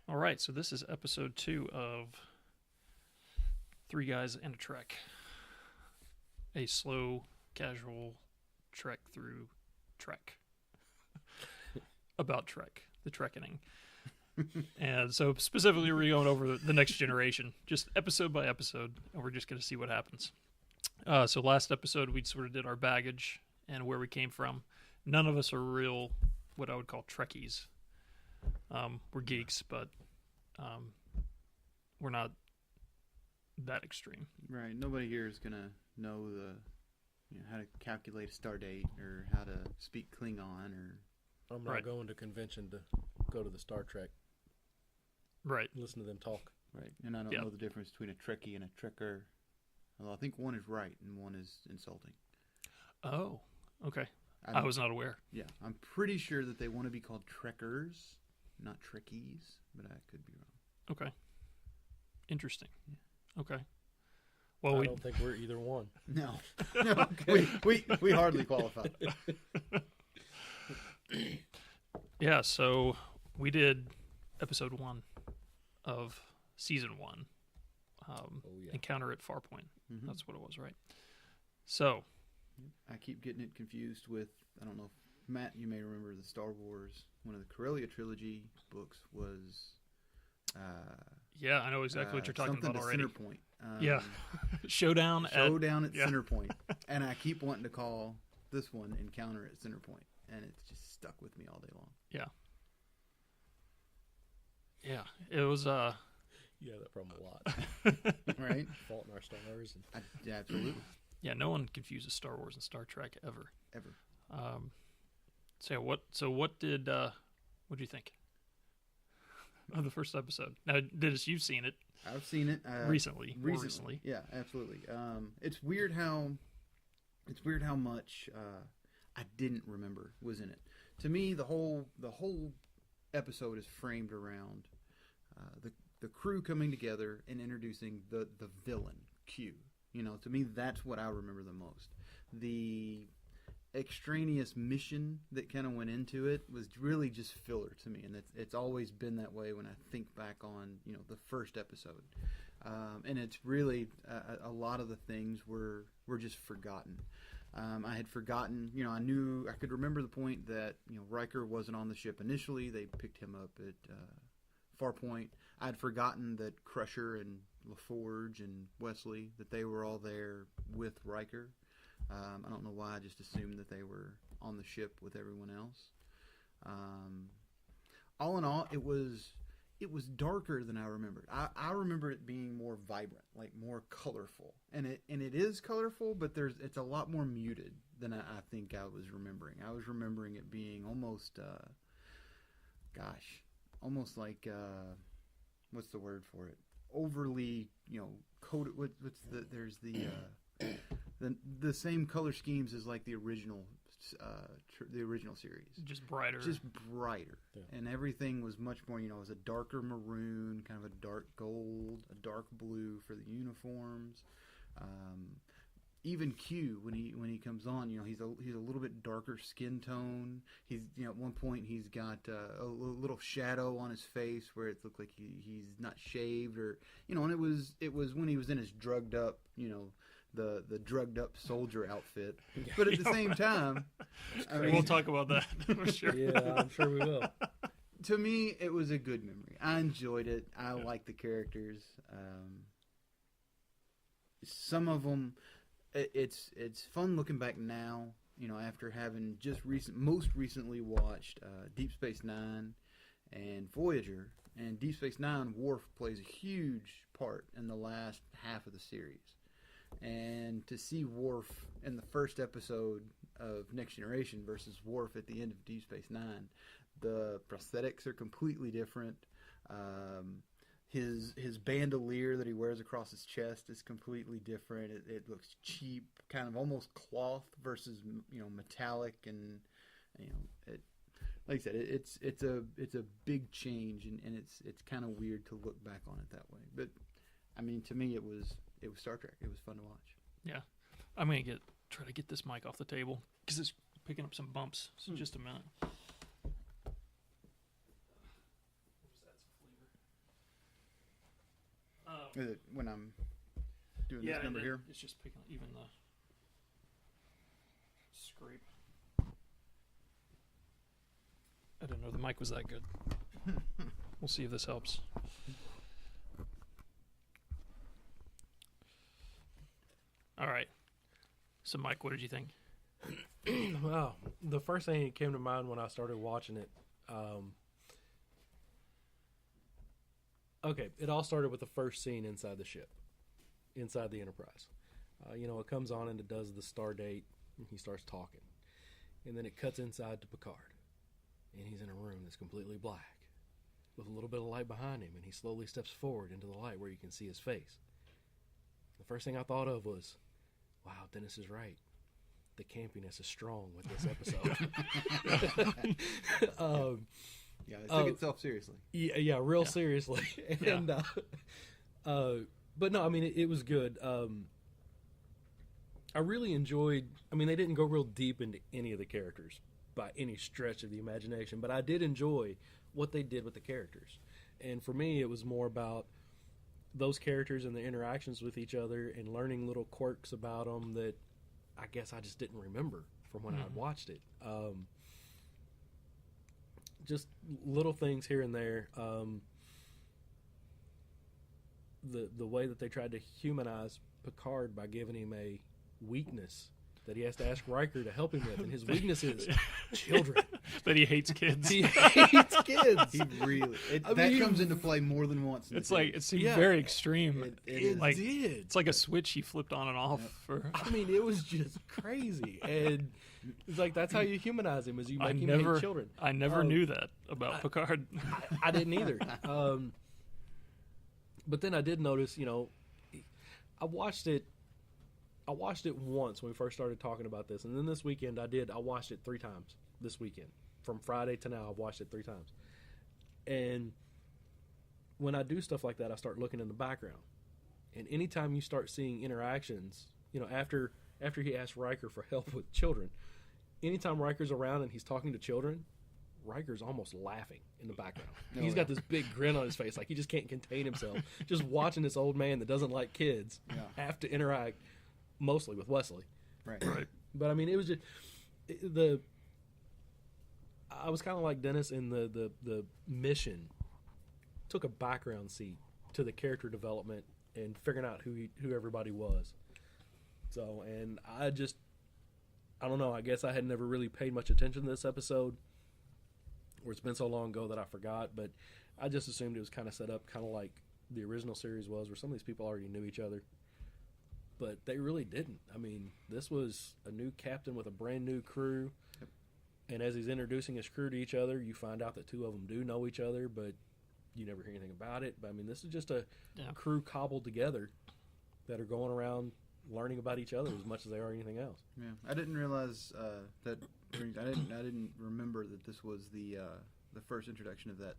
All right, so this is episode 2 of Three Guys and a Trek. A slow, casual trek through Trek. About Trek, the Trekkening. And so specifically we're going over the next generation, just episode by episode, and we're just going to see what happens. So last episode we sort of did our baggage and where we came from. None of us are real, what I would call Trekkies. We're geeks, but we're not that extreme. Right. Nobody here is gonna know how to calculate a star date or how to speak Klingon or. I'm not going to convention to go to the Star Trek. Right. Listen to them talk. Right. And I don't know the difference between a Trekkie and a Trekker. Although I think one is right and one is insulting. Oh, okay. I was not aware. Yeah, I'm pretty sure that they want to be called Trekkers, not Trekkies, but I could be wrong. Okay. Interesting. Yeah. Okay. Well, I don't think we're either one. No. Okay. we hardly qualify. Yeah, so we did episode 1 of season 1. Encounter at Farpoint. Mm-hmm. That's what it was, right? So I keep getting it confused with, I don't know if Matt, you may remember the Star Wars, one of the Corellia trilogy books was yeah, I know exactly what you're talking about already. Centerpoint. Yeah. Showdown at Centerpoint. And I keep wanting to call this one Encounter at Centerpoint, and it's just stuck with me all day long. Yeah. Yeah, it was Yeah, that problem a lot. Right? Fault in Our Stars. Yeah, absolutely. Yeah, no one confuses Star Wars and Star Trek ever. So what did you think of the first episode? Now, Dennis, you've seen it. I've seen it recently. Yeah, absolutely. It's weird how much I didn't remember was in it. To me, the whole episode is framed around the crew coming together and introducing the villain, Q. To me, that's what I remember the most. The extraneous mission that kind of went into it was really just filler to me, and it's always been that way when I think back on the first episode. And it's really a lot of the things were just forgotten. I had forgotten, I could remember the point that Riker wasn't on the ship initially. They picked him up at Farpoint. I'd forgotten that Crusher and LaForge and Wesley, that they were all there with Riker. I don't know why. I just assumed that they were on the ship with everyone else. All in all, it was darker than I remembered. I remember it being more vibrant, like more colorful, and it is colorful, but it's a lot more muted than I think I was remembering. I was remembering it being almost, almost like what's the word for it? Overly, coated. There's the same color schemes as like the original series. Just brighter. Yeah. And everything was much more, it was a darker maroon, kind of a dark gold, a dark blue for the uniforms. Even Q, when he comes on, he's a little bit darker skin tone. He's, at one point he's got a little shadow on his face where it looked like he's not shaved, or and it was when he was in his drugged up, the drugged up soldier outfit. But at the same time, we'll talk about that for sure. Yeah, I'm sure we will. To me, it was a good memory. I enjoyed it. I liked the characters. Some of them, it's fun looking back now. After having most recently watched Deep Space Nine and Voyager. And Deep Space Nine, Worf plays a huge part in the last half of the series. And to see Worf in the first episode of Next Generation versus Worf at the end of Deep Space Nine, the prosthetics are completely different. His bandolier that he wears across his chest is completely different. It looks cheap, kind of almost cloth versus metallic, and like I said, it's a big change, and it's kind of weird to look back on it that way. But I mean, to me, it was Star Trek. It was fun to watch. Yeah, I'm gonna try to get this mic off the table because it's picking up some bumps. So just a minute. Is it when I'm doing this number here? It's just picking even the scrape. I didn't know the mic was that good. We'll see if this helps. All right. So, Mike, what did you think? Well, the first thing that came to mind when I started watching it, okay, it all started with the first scene inside the ship, inside the Enterprise. It comes on and it does the star date, and he starts talking. And then it cuts inside to Picard. And he's in a room that's completely black, with a little bit of light behind him, and he slowly steps forward into the light where you can see his face. The first thing I thought of was, wow, Dennis is right. The campiness is strong with this episode. Yeah, it took itself seriously. Yeah, real seriously. And but no, I mean it was good. I really enjoyed. I mean, they didn't go real deep into any of the characters by any stretch of the imagination, but I did enjoy what they did with the characters. And for me, it was more about those characters and the interactions with each other and learning little quirks about them that I guess I just didn't remember from when I'd watched it. Just little things here and there. The way that they tried to humanize Picard by giving him a weakness that he has to ask Riker to help him with, and his weakness is children. That he hates kids. He hates kids. He really mean, comes into play more than once. It's like it seemed very extreme. It like did. It's like a switch he flipped on and off. I mean, it was just crazy, and it's like that's how you humanize him, is you make him hate children. I never knew that about Picard. I didn't either. But then I did notice, I watched it once when we first started talking about this, and then this weekend I watched it 3 times this weekend. From Friday to now, I've watched it 3 times. And when I do stuff like that, I start looking in the background. And anytime you start seeing interactions, after he asks Riker for help with children, anytime Riker's around and he's talking to children, Riker's almost laughing in the background. He's got this big grin on his face, like he just can't contain himself. Just watching this old man that doesn't like kids have to interact mostly with Wesley. Right. But I mean, it was just I was kind of like Dennis in the mission took a background seat to the character development and figuring out who everybody was. So, and I don't know, I guess I had never really paid much attention to this episode, or it's been so long ago that I forgot, but I just assumed it was kind of set up kind of like the original series was, where some of these people already knew each other. But they really didn't. I mean, this was a new captain with a brand new crew. Yep. And as he's introducing his crew to each other, you find out that 2 of them do know each other, but you never hear anything about it. But I mean, this is just a crew cobbled together that are going around learning about each other as much as they are anything else. Yeah, I didn't realize that. I didn't remember that this was the first introduction of the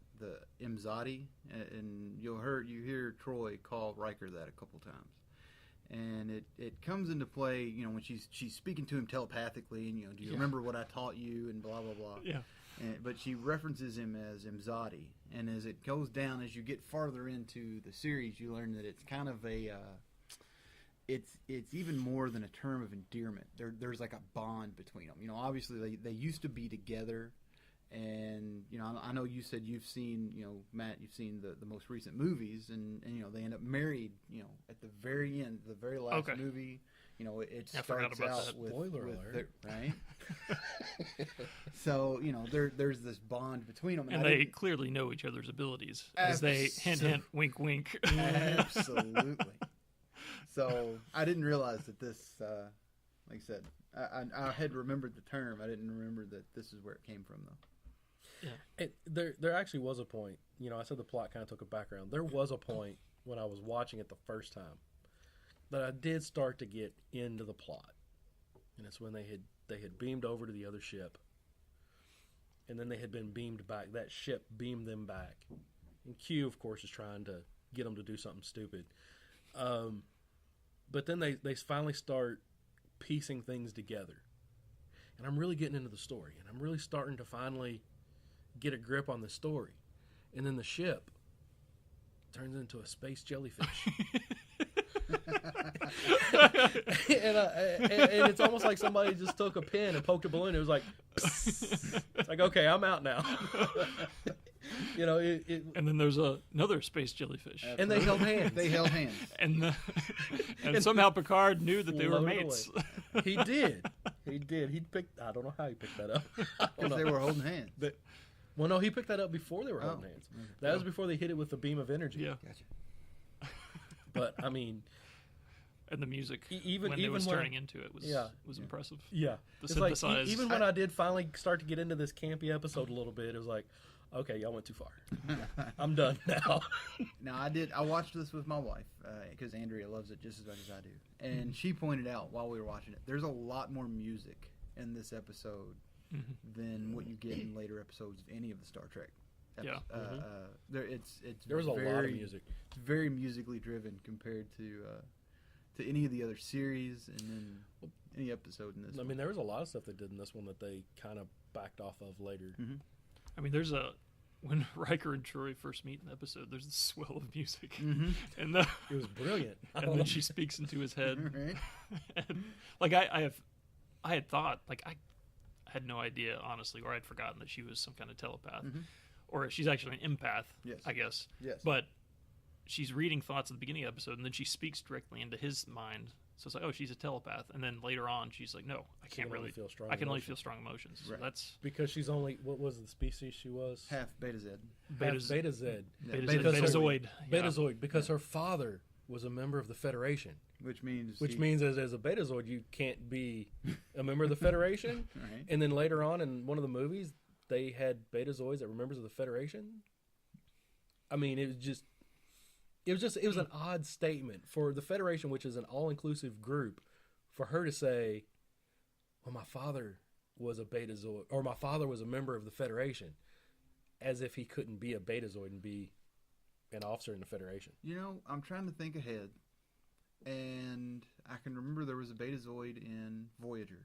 Imzadi, and you hear Troy call Riker that a couple times. And it comes into play, when she's speaking to him telepathically, and do you remember what I taught you, and blah blah blah. Yeah. But she references him as Imzadi, and as it goes down, as you get farther into the series, you learn that it's kind of a it's even more than a term of endearment. There's like a bond between them. Obviously they used to be together. And I know you said you've seen, Matt, you've seen the most recent movies, and they end up married, at the very end, the very last movie. It starts out with spoiler alert, right? So there's this bond between them, and they clearly know each other's abilities as they hint, wink, wink. Absolutely. So I didn't realize that this, like I said, I had remembered the term. I didn't remember that this is where it came from, though. Yeah. There actually was a point. I said the plot kind of took a background. There was a point when I was watching it the first time that I did start to get into the plot, and it's when they had beamed over to the other ship, and then they had been beamed back. That ship beamed them back, and Q, of course, is trying to get them to do something stupid. But then they finally start piecing things together, and I'm really getting into the story, and I'm really starting to finally get a grip on the story. And then the ship turns into a space jellyfish. and it's almost like somebody just took a pin and poked a balloon. It was like, psst. It's like, okay, I'm out now. You know, and then there's another space jellyfish, and they held hands. They held hands. and somehow Picard knew that they were Float mates. away. He did. He picked. I don't know how he picked that up. Because they were holding hands. Well, no, he picked that up before they were holding hands. Okay. That was before they hit it with the beam of energy. Yeah, Gotcha. But I mean, and the music even when it was when, turning into it was impressive. yeah, The it's like synthesized. even when I did finally start to get into this campy episode a little bit, it was like, okay, y'all went too far. I'm done now. Now I watched this with my wife because Andrea loves it just as much as I do, and she pointed out while we were watching it, there's a lot more music in this episode than what you get in later episodes of any of the Star Trek. Yeah. There was a lot of music. It's very musically driven compared to any of the other series and then any episode in this. I mean, there was a lot of stuff they did in this one that they kind of backed off of later. Mm-hmm. I mean, when Riker and Troy first meet in the episode, there's this swell of music, and It was brilliant. and then she speaks into his head. Right? And, like I had thought, like I had no idea honestly, or I'd forgotten that she was some kind of telepath, or she's actually an empath. Yes. I guess. Yes. But she's reading thoughts at the beginning of the episode, and then she speaks directly into his mind. So it's like, oh, she's a telepath. And then later on, she's like, no, I can't really feel strong. I can only emotions. feel strong emotions. So Right. that's Because she's only, what was the species she was? Half Beta Z. Beta Z. Betazoid. Yeah. Betazoid, because her father was a member of the Federation. Which means As a Betazoid, you can't be a member of the Federation. Right. And then later on in one of the movies, they had Betazoids that were members of the Federation. I mean, it was an odd statement for the Federation, which is an all-inclusive group, for her to say, well, my father was a Betazoid, or my father was a member of the Federation, as if he couldn't be a Betazoid and be an officer in the Federation. You know, I'm trying to think ahead, and I can remember there was a Betazoid in Voyager,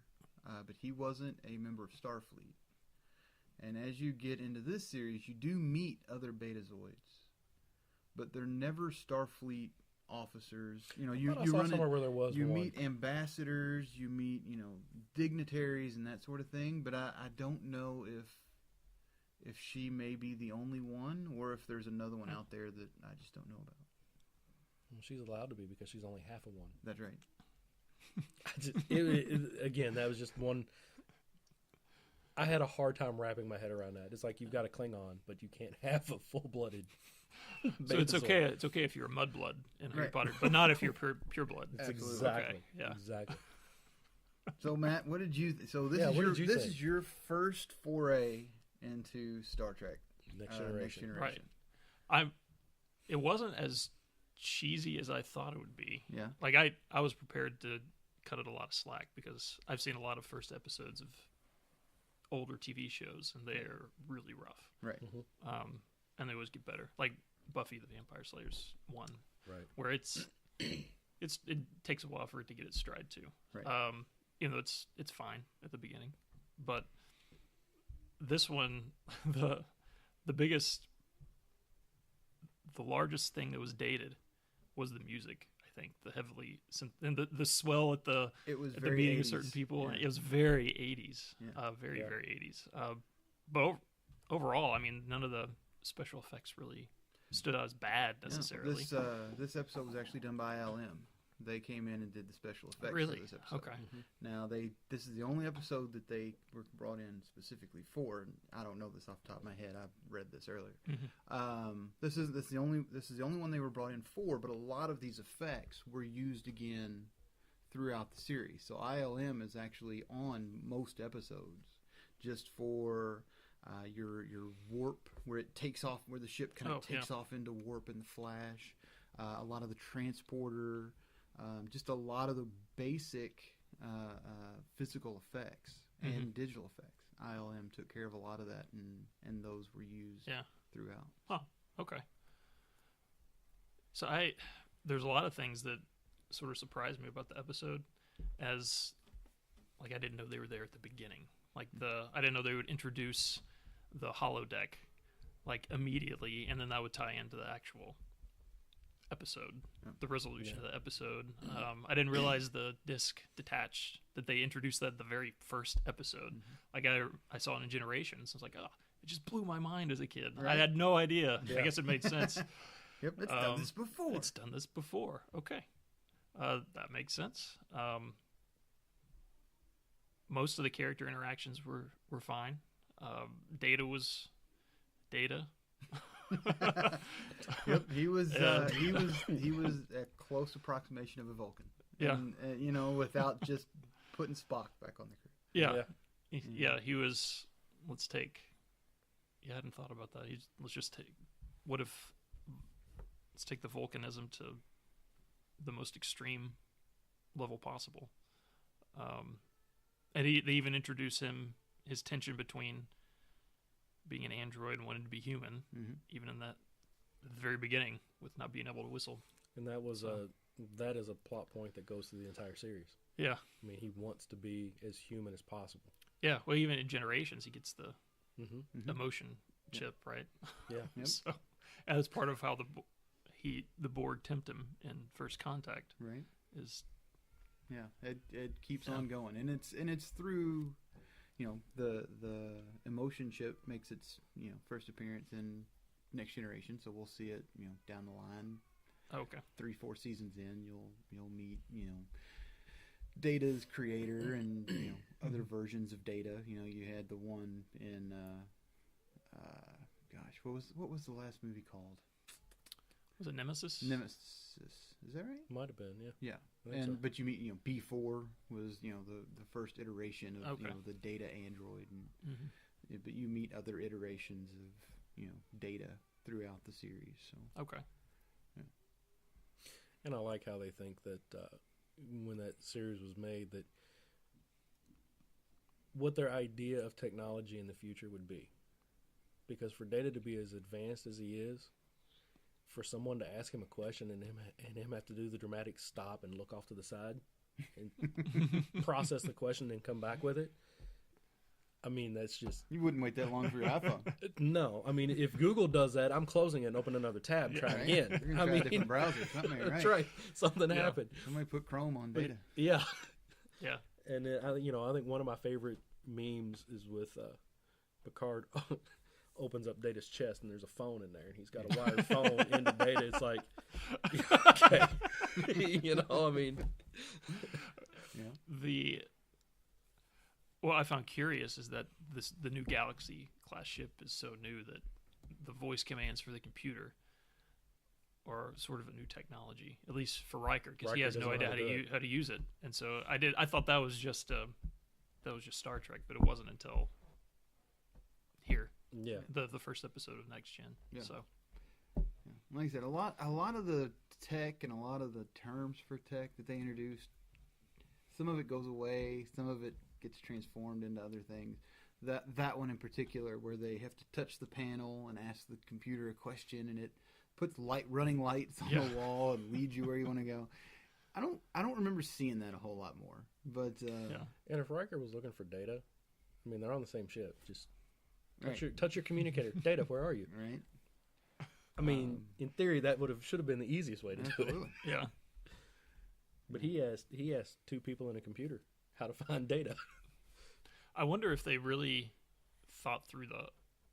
but he wasn't a member of Starfleet. And as you get into this series, you do meet other Betazoids, but they're never Starfleet officers. You know, you saw run somewhere where there was you one. meet ambassadors, you meet dignitaries and that sort of thing. But I don't know if she may be the only one, or if there's another one out there that I just don't know about. Well, she's allowed to be because she's only half of one. That's right. Again, that was just one. I had a hard time wrapping my head around that. It's like you've got a Klingon, but you can't have a full-blooded. So it's okay. It's okay if you're a mudblood in Harry Right. Potter, but not if you're pure blood. Absolutely. Exactly. Okay, yeah. Exactly. So Matt, what did you? So this Yeah, is what your did you this think? is your first foray into Star Trek Next generation. Right. It wasn't as cheesy as I thought it would be. Yeah. Like I was prepared to cut it a lot of slack because I've seen a lot of first episodes of older TV shows and they're really rough. Right. And they always get better. Like Buffy the Vampire Slayer's one. Right. Where it takes a while for it to get its stride too. Right. Even though it's fine at the beginning. But this one, the largest thing that was dated was the music. I think and the swell at the very beginning 80s. of certain people. Yeah. It was very 80s, Yeah. very 80s. But overall, I mean, none of the special effects really stood out as bad necessarily. This episode was actually done by ILM. They came in and did the special effects Really? for this episode. Okay. Now this is the only episode that they were brought in specifically for. And I don't know this off the top of my head. I read this earlier. This is the only one they were brought in for. But a lot of these effects were used again throughout the series. So ILM is actually on most episodes, just for your warp, where it takes off, where the ship kind of takes off into warp in the Flash. A lot of the transporter. Just a lot of the basic physical effects and digital effects. ILM took care of a lot of that, and those were used throughout. Oh, okay. So there's a lot of things that sort of surprised me about the episode, as like I didn't know they were there at the beginning. Like I didn't know they would introduce the holodeck like immediately, and then that would tie into the actual episode, Yeah. the resolution of the episode. I didn't realize the disc detached, that they introduced that at the very first episode. Like I saw it in Generations. I was like, oh, it just blew my mind as a kid. I Right. had no idea. Yeah. I guess it made sense. Yep, it's done this before. It's done this before. Okay. That makes sense. Most of the character interactions were fine. Data was Data. Yep, he was a close approximation of a Vulcan. Yeah. And, without just putting Spock back on the crew. Yeah. Yeah. Yeah, he was. Let's take. Yeah, I hadn't thought about that. Let's just take. What if? Let's take the volcanism to the most extreme level possible. And they even introduce his tension between being an android and wanting to be human, even in that at the very beginning with not being able to whistle. And that is a plot point that goes through the entire series. Yeah. I mean, he wants to be as human as possible. Yeah. Well, even in Generations, he gets the Mm-hmm. emotion chip, right? Yeah. Yep. So, and that's part of how the Borg tempt him in First Contact. Right. Is Yeah, it keeps on going, and it's through, the emotion chip makes its first appearance in Next Generation, so we'll see it down the line. okay. 3-4 seasons in, you'll meet Data's creator and other versions of Data. You had the one in what was the last movie called? Was it Nemesis? Nemesis. Is that right? Might have been, yeah. Yeah. I think so. But you meet B4 was the first iteration of Okay. the Data android, and Mm-hmm. but you meet other iterations of Data throughout the series. So Okay. And I like how they think that when that series was made, that what their idea of technology in the future would be. Because for Data to be as advanced as he is, for someone to ask him a question and him have to do the dramatic stop and look off to the side and process the question and come back with it, I mean, that's just... you wouldn't wait that long for your iPhone. No. I mean, if Google does that, I'm closing it and open another tab, try Right? again. You're gonna try a different browser. Something ain't right. That's right. Something happened. Somebody put Chrome on But Data. yeah. Yeah. And I think one of my favorite memes is with Picard opens up Data's chest and there's a phone in there and he's got a wired phone into Data. It's like, okay, I mean, Yeah. What I found curious is that the new Galaxy class ship is so new that the voice commands for the computer are sort of a new technology, at least for Riker, because he Riker has no doesn't know idea how to do how to use it. And so I thought that was just Star Trek, but it wasn't until here, yeah. the first episode of Next Gen. Yeah. So Yeah. Like I said, a lot of the tech and a lot of the terms for tech that they introduced, some of it goes away, some of it gets transformed into other things. That one in particular, where they have to touch the panel and ask the computer a question, and it puts running lights on the wall and leads you where you want to go. I don't remember seeing that a whole lot more, but And if Riker was looking for Data, I mean, they're on the same ship. Just right. touch your communicator. Data, where are you? Right. I mean, in theory, that should have been the easiest way to do it. Absolutely. yeah, But he asked two people in a computer how to find Data. I wonder if they really thought through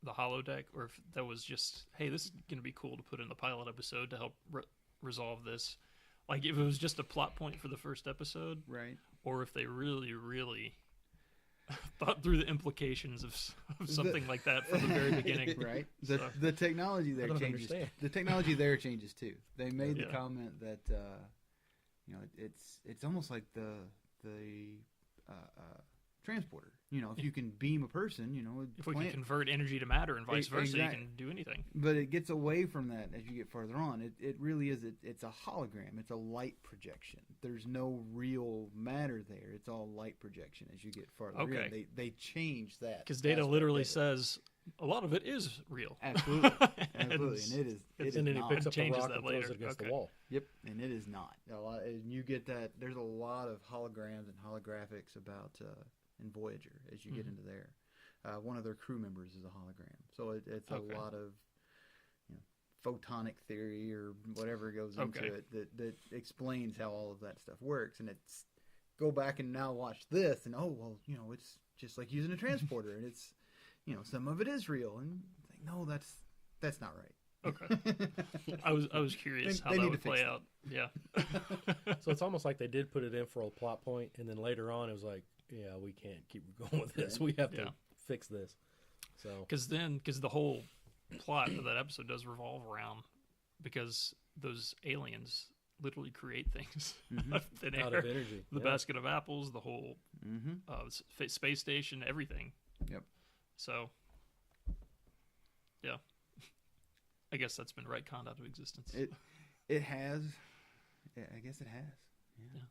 the holodeck, or if that was just, hey, this is going to be cool to put in the pilot episode to help resolve this. Like, if it was just a plot point for the first episode, Right. or if they really, really thought through the implications of something like that from the very beginning. Right. So- The technology there I don't changes. understand. The technology there changes too. They made the Yeah. comment that it's almost like the transporter. If you can beam a person, If we can convert energy to matter and vice versa, Exact- you can do anything. But it gets away from that as you get farther on. It really is. It's a hologram. It's a light projection. There's no real matter there. It's all light projection as you get farther Okay. in. They change that. Because Data aspect literally of it. says a lot of it is real. Absolutely. And Absolutely. And it is. It is And then he not. picks up the Changes rock that and throws later. it against Okay. the wall. Yep, and it is not. And you get that. There's a lot of holograms and holographics about in Voyager as you get into there. One of their crew members is a hologram, so it's Okay. a lot of photonic theory or whatever goes into Okay. it that explains how all of that stuff works. And it's go back and now watch this, and it's just like using a transporter, and it's some of it is real, and it's like, no, that's not right. Okay. I was curious how They that need would to play fix out. Yeah. So it's almost like they did put it in for a plot point, and then later on it was like, yeah, we can't keep going with this. We have to Yeah. fix this. So Because the whole plot of that episode does revolve around because those aliens literally create things out of thin out air. of energy, The yeah. basket of apples, the whole Mm-hmm. space station, everything. Yep. So, yeah. I guess that's been retconned out of existence. It has. Yeah, I guess it has. Yeah.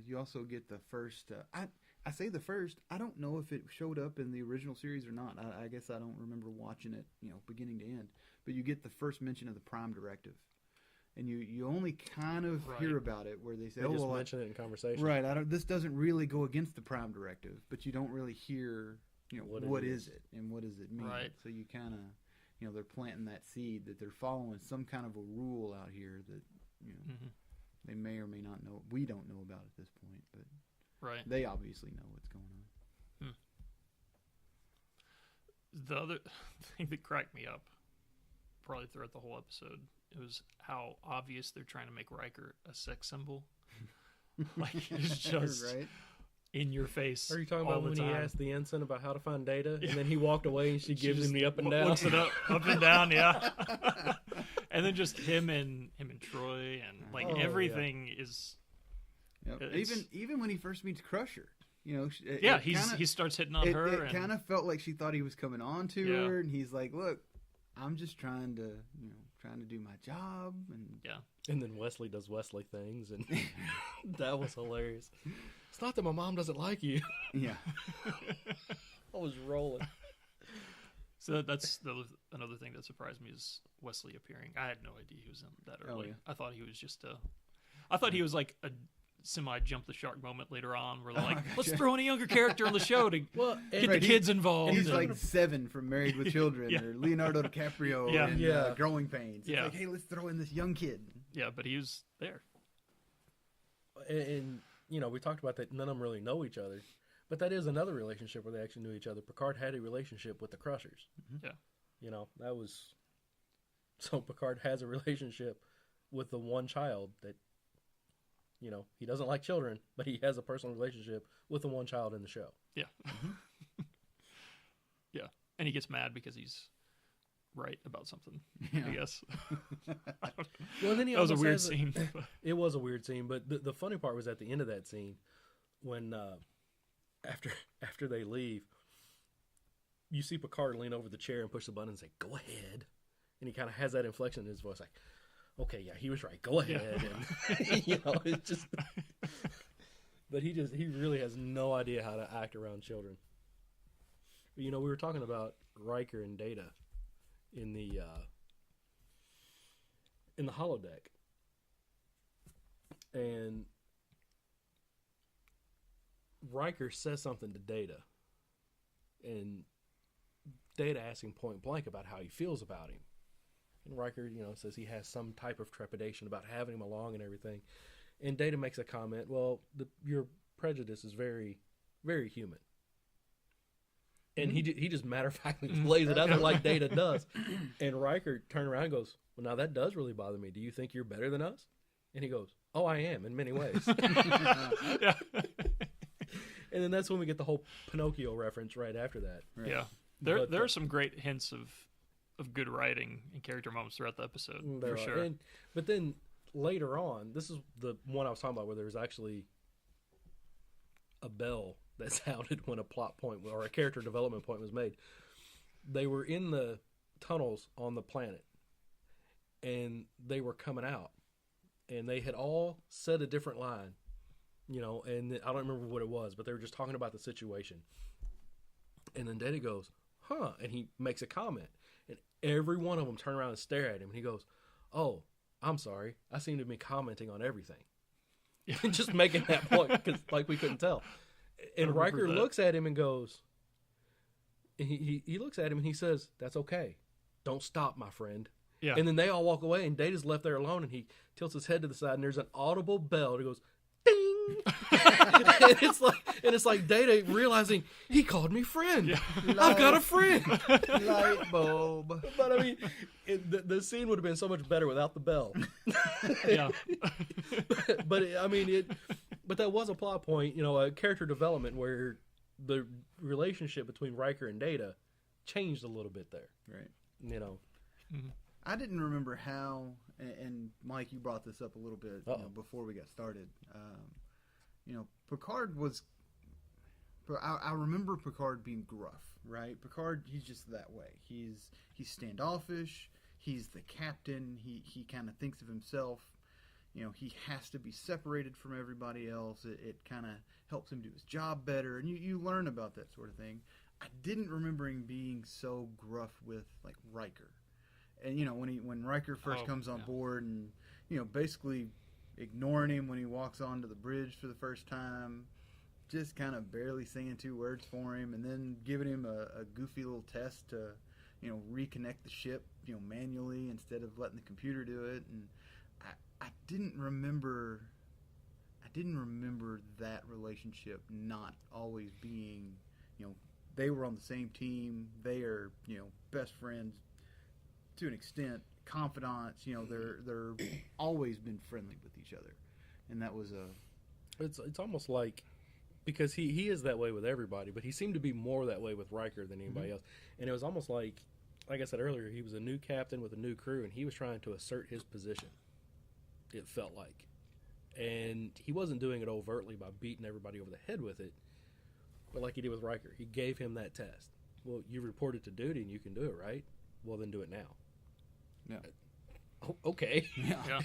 You also get the first. I say the first. I don't know if it showed up in the original series or not. I guess I don't remember watching it, beginning to end. But you get the first mention of the Prime Directive, and you only kind of hear about it where they say, They just mention it in conversation. right. This doesn't really go against the Prime Directive, but you don't really hear, what is it and what does it mean. Right. So you kind of, they're planting that seed that they're following some kind of a rule out here that, Mhm. they may or may not know. We don't know about at this point, but Right. they obviously know what's going on. The other thing that cracked me up, probably throughout the whole episode, it was how obvious they're trying to make Riker a sex symbol. Like, it's just right. in your face. Are you talking all about the when time. he asked the ensign about how to find data, and then he walked away and she gives him the up and down? Looks it up and down, yeah. And then just him and Troy, and like Oh, everything is. Yep. It's- Even when he first meets Crusher, Yeah, he starts hitting on her. It and, kind of felt like she thought he was coming on to Yeah. her, and he's like, "Look, I'm just trying to do my job." And yeah. And then Wesley does Wesley things, and that was hilarious. It's not that my mom doesn't like you. yeah, I was rolling. So that's another thing that surprised me is Wesley appearing. I had no idea he was in that early. yeah. I thought he was just I thought he was like a semi jump the shark moment later on, where they're like, let's throw in a younger character on the show to Well, get Right, the kids involved. he's and- like 7 from Married with Children Yeah. or Leonardo DiCaprio Yeah. in Yeah. Growing Pains. It's Yeah. like, hey, let's throw in this young kid. yeah, but he was there. and we talked about that. None of them really know each other, but that is another relationship where they actually knew each other. Picard had a relationship with the Crushers. Yeah. That was so. Picard has a relationship with the one child that. He doesn't like children, but he has a personal relationship with the one child in the show. Yeah. Yeah. And he gets mad because he's right about something, I guess. Well, then he That was a almost weird has scene. It was a weird scene, but the funny part was at the end of that scene when after they leave, you see Picard lean over the chair and push the button and say, "Go ahead," and he kind of has that inflection in his voice, like, "Okay, yeah, he was right. Go ahead." And, it's just. But he really has no idea how to act around children. But, we were talking about Riker and Data in the holodeck, and Riker says something to Data, and Data asks him point blank about how he feels about him, and Riker, says he has some type of trepidation about having him along and everything, and Data makes a comment, "Well, your prejudice is very, very human." And he just matter-of-factly lays it out there like Data does. And Riker turned around and goes, "Well, now that does really bother me. Do you think you're better than us?" And he goes, "Oh, I am in many ways." Yeah. And then that's when we get the whole Pinocchio reference right after that. Right. Yeah. But, There are some great hints of good writing and character moments throughout the episode, There for are. sure. But then later on, this is the one I was talking about where there was actually a bell that sounded when a plot point or a character development point was made. They were in the tunnels on the planet, and they were coming out, and they had all said a different line, and I don't remember what it was, but they were just talking about the situation. And then Data goes, "Huh," and he makes a comment, and every one of them turn around and stare at him, and he goes, "Oh, I'm sorry, I seem to be commenting on everything." And just making that point because like we couldn't tell. And remember Riker that. looks at him and goes, he looks at him and he says, "That's okay. don't stop, my friend. Yeah. And then they all walk away, and Data's left there alone, and he tilts his head to the side, and there's an audible bell that goes, ding! and it's like Data realizing, he called me friend. Yeah. I've got a friend. Light bulb. But, I mean, the scene would have been so much better without the bell. Yeah. But that was a plot point, a character development where the relationship between Riker and Data changed a little bit there. Right. Mm-hmm. I didn't remember how, and Mike, you brought this up a little bit before we got started. Picard was. I remember Picard being gruff, right? Picard, he's just that way. He's standoffish. He's the captain. He kind of thinks of himself. He has to be separated from everybody else. It kind of helps him do his job better, and you learn about that sort of thing. I didn't remember him being so gruff with like Riker. And when Riker first comes on board, and basically ignoring him when he walks onto the bridge for the first time, just kind of barely saying 2 words for him, and then giving him a goofy little test to reconnect the ship manually instead of letting the computer do it. And I didn't remember that relationship not always being they were on the same team. They are best friends. To an extent, confidants, they're always been friendly with each other, and that was It's almost like, because he is that way with everybody, but he seemed to be more that way with Riker than anybody else, and it was almost like I said earlier, he was a new captain with a new crew, and he was trying to assert his position. It felt like, and he wasn't doing it overtly by beating everybody over the head with it, but like he did with Riker, he gave him that test. Well, you reported to duty, and you can do it, right? Well, then do it now. Yeah. Oh, okay. Yeah.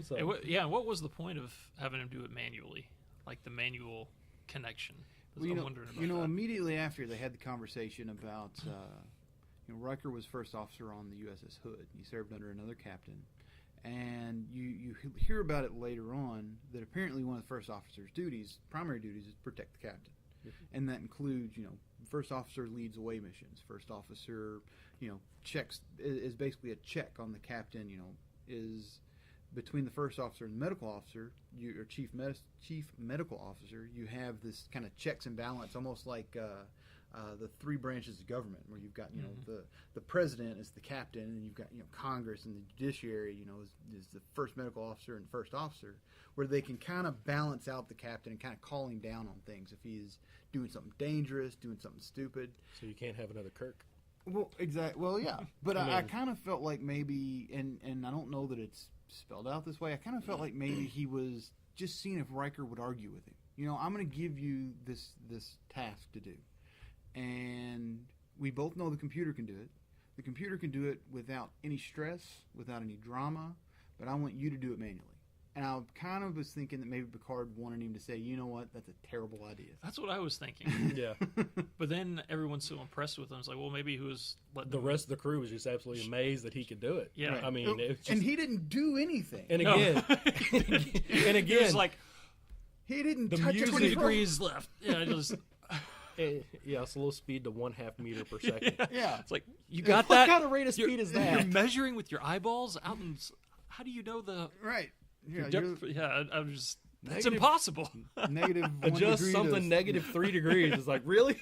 So. What was the point of having him do it manually, like the manual connection? Well, I'm wondering about that. Immediately after they had the conversation about, Riker was first officer on the USS Hood. He served under another captain, and you hear about it later on that apparently one of the first officer's primary duties, is protect the captain, and that includes, first officer leads away missions. First officer, checks is basically a check on the captain. Is between the first officer and the medical officer, your chief medical officer. You have this kind of checks and balance, almost like the 3 branches of government, where you've got the president is the captain, and you've got Congress and the judiciary. Is the first medical officer and first officer, where they can kind of balance out the captain and kind of call him down on things if he's doing something dangerous, doing something stupid. So you can't have another Kirk. Well, exactly. Well, yeah, but I kind of felt like maybe, and I don't know that it's spelled out this way. I kind of felt like maybe he was just seeing if Riker would argue with him. I'm going to give you this task to do, and we both know the computer can do it. The computer can do it without any stress, without any drama, but I want you to do it manually. And I kind of was thinking that maybe Picard wanted him to say, you know what, that's a terrible idea. That's what I was thinking. Yeah. But then everyone's so impressed with him. It's like, well, maybe he was letting the rest of the crew was just absolutely amazed that he could do it. Yeah. Right. I mean, it was just, and he didn't do anything. and No. again, and He was again, like, He didn't The touch music- 20 it. degrees left. Yeah, just yeah, slow speed to 1/2 meter per second. Yeah. it's like, you got What that? kind of rate of You're- speed is You're that? measuring with your eyeballs out in. How do you know the? Right. Yeah, depth? Yeah, I'm just. That's Negative- impossible. negative 1 Adjust degree something to, negative 3 degrees. It's like, really?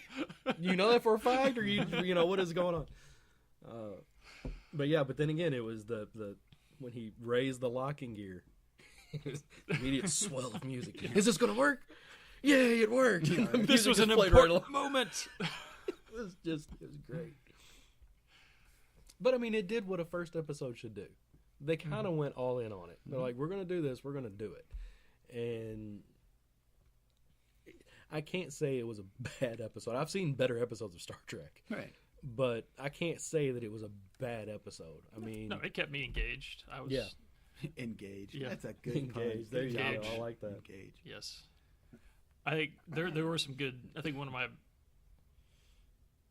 You know that for a fact, or you know what is going on? But then again, it was the when he raised the locking gear, it was immediate swell of music. Is this gonna work? Yay, it worked! The This music was just an played right important along. moment. It was great. But I mean, it did what a first episode should do. They kind of went all in on it. They're like, we're going to do this, we're going to do it. And I can't say it was a bad episode. I've seen better episodes of Star Trek. Right. But I can't say that it was a bad episode. I mean, No, it kept me engaged. I was. Yeah. Engage. Yeah. That's a good pun. engaged. There you Engage. go. I like that. Engage. Yes. I think there were some good. I think one of my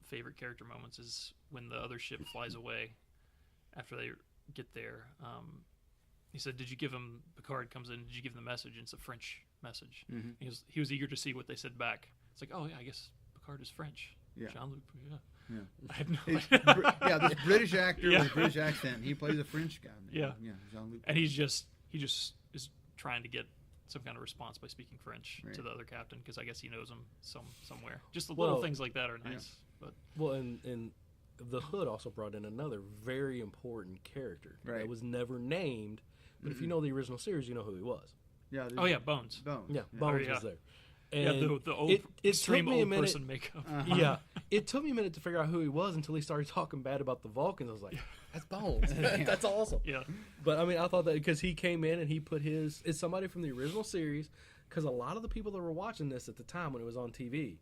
favorite character moments is when the other ship flies away after they get there. He said, "Did you give him?" Picard comes in. Did you give him the message? And it's a French message. Mm-hmm. He was eager to see what they said back. It's like, oh yeah, I guess Picard is French. Yeah. Jean-Luc. Yeah. Yeah. I had no It's idea. yeah, this British actor Yeah. with a British accent. He plays a French guy. Yeah. Jean-Luc. And he just is trying to get some kind of response by speaking French Right. to the other captain because I guess he knows him somewhere. Just the Well, little things like that are nice. But Well, and the Hood also brought in another very important character Right. that was never named. But if you know the original series, you know who he was. Yeah. oh yeah, Bones. Bones. Yeah, Bones yeah. was there. Yeah, And the old it took extreme me a old minute. person makeup. Uh-huh. Yeah, it took me a minute to figure out who he was until he started talking bad about the Vulcans. I was like, "That's Bones. That's awesome." Yeah. But I mean, I thought that because he came in and he put it's somebody from the original series. Because a lot of the people that were watching this at the time when it was on TV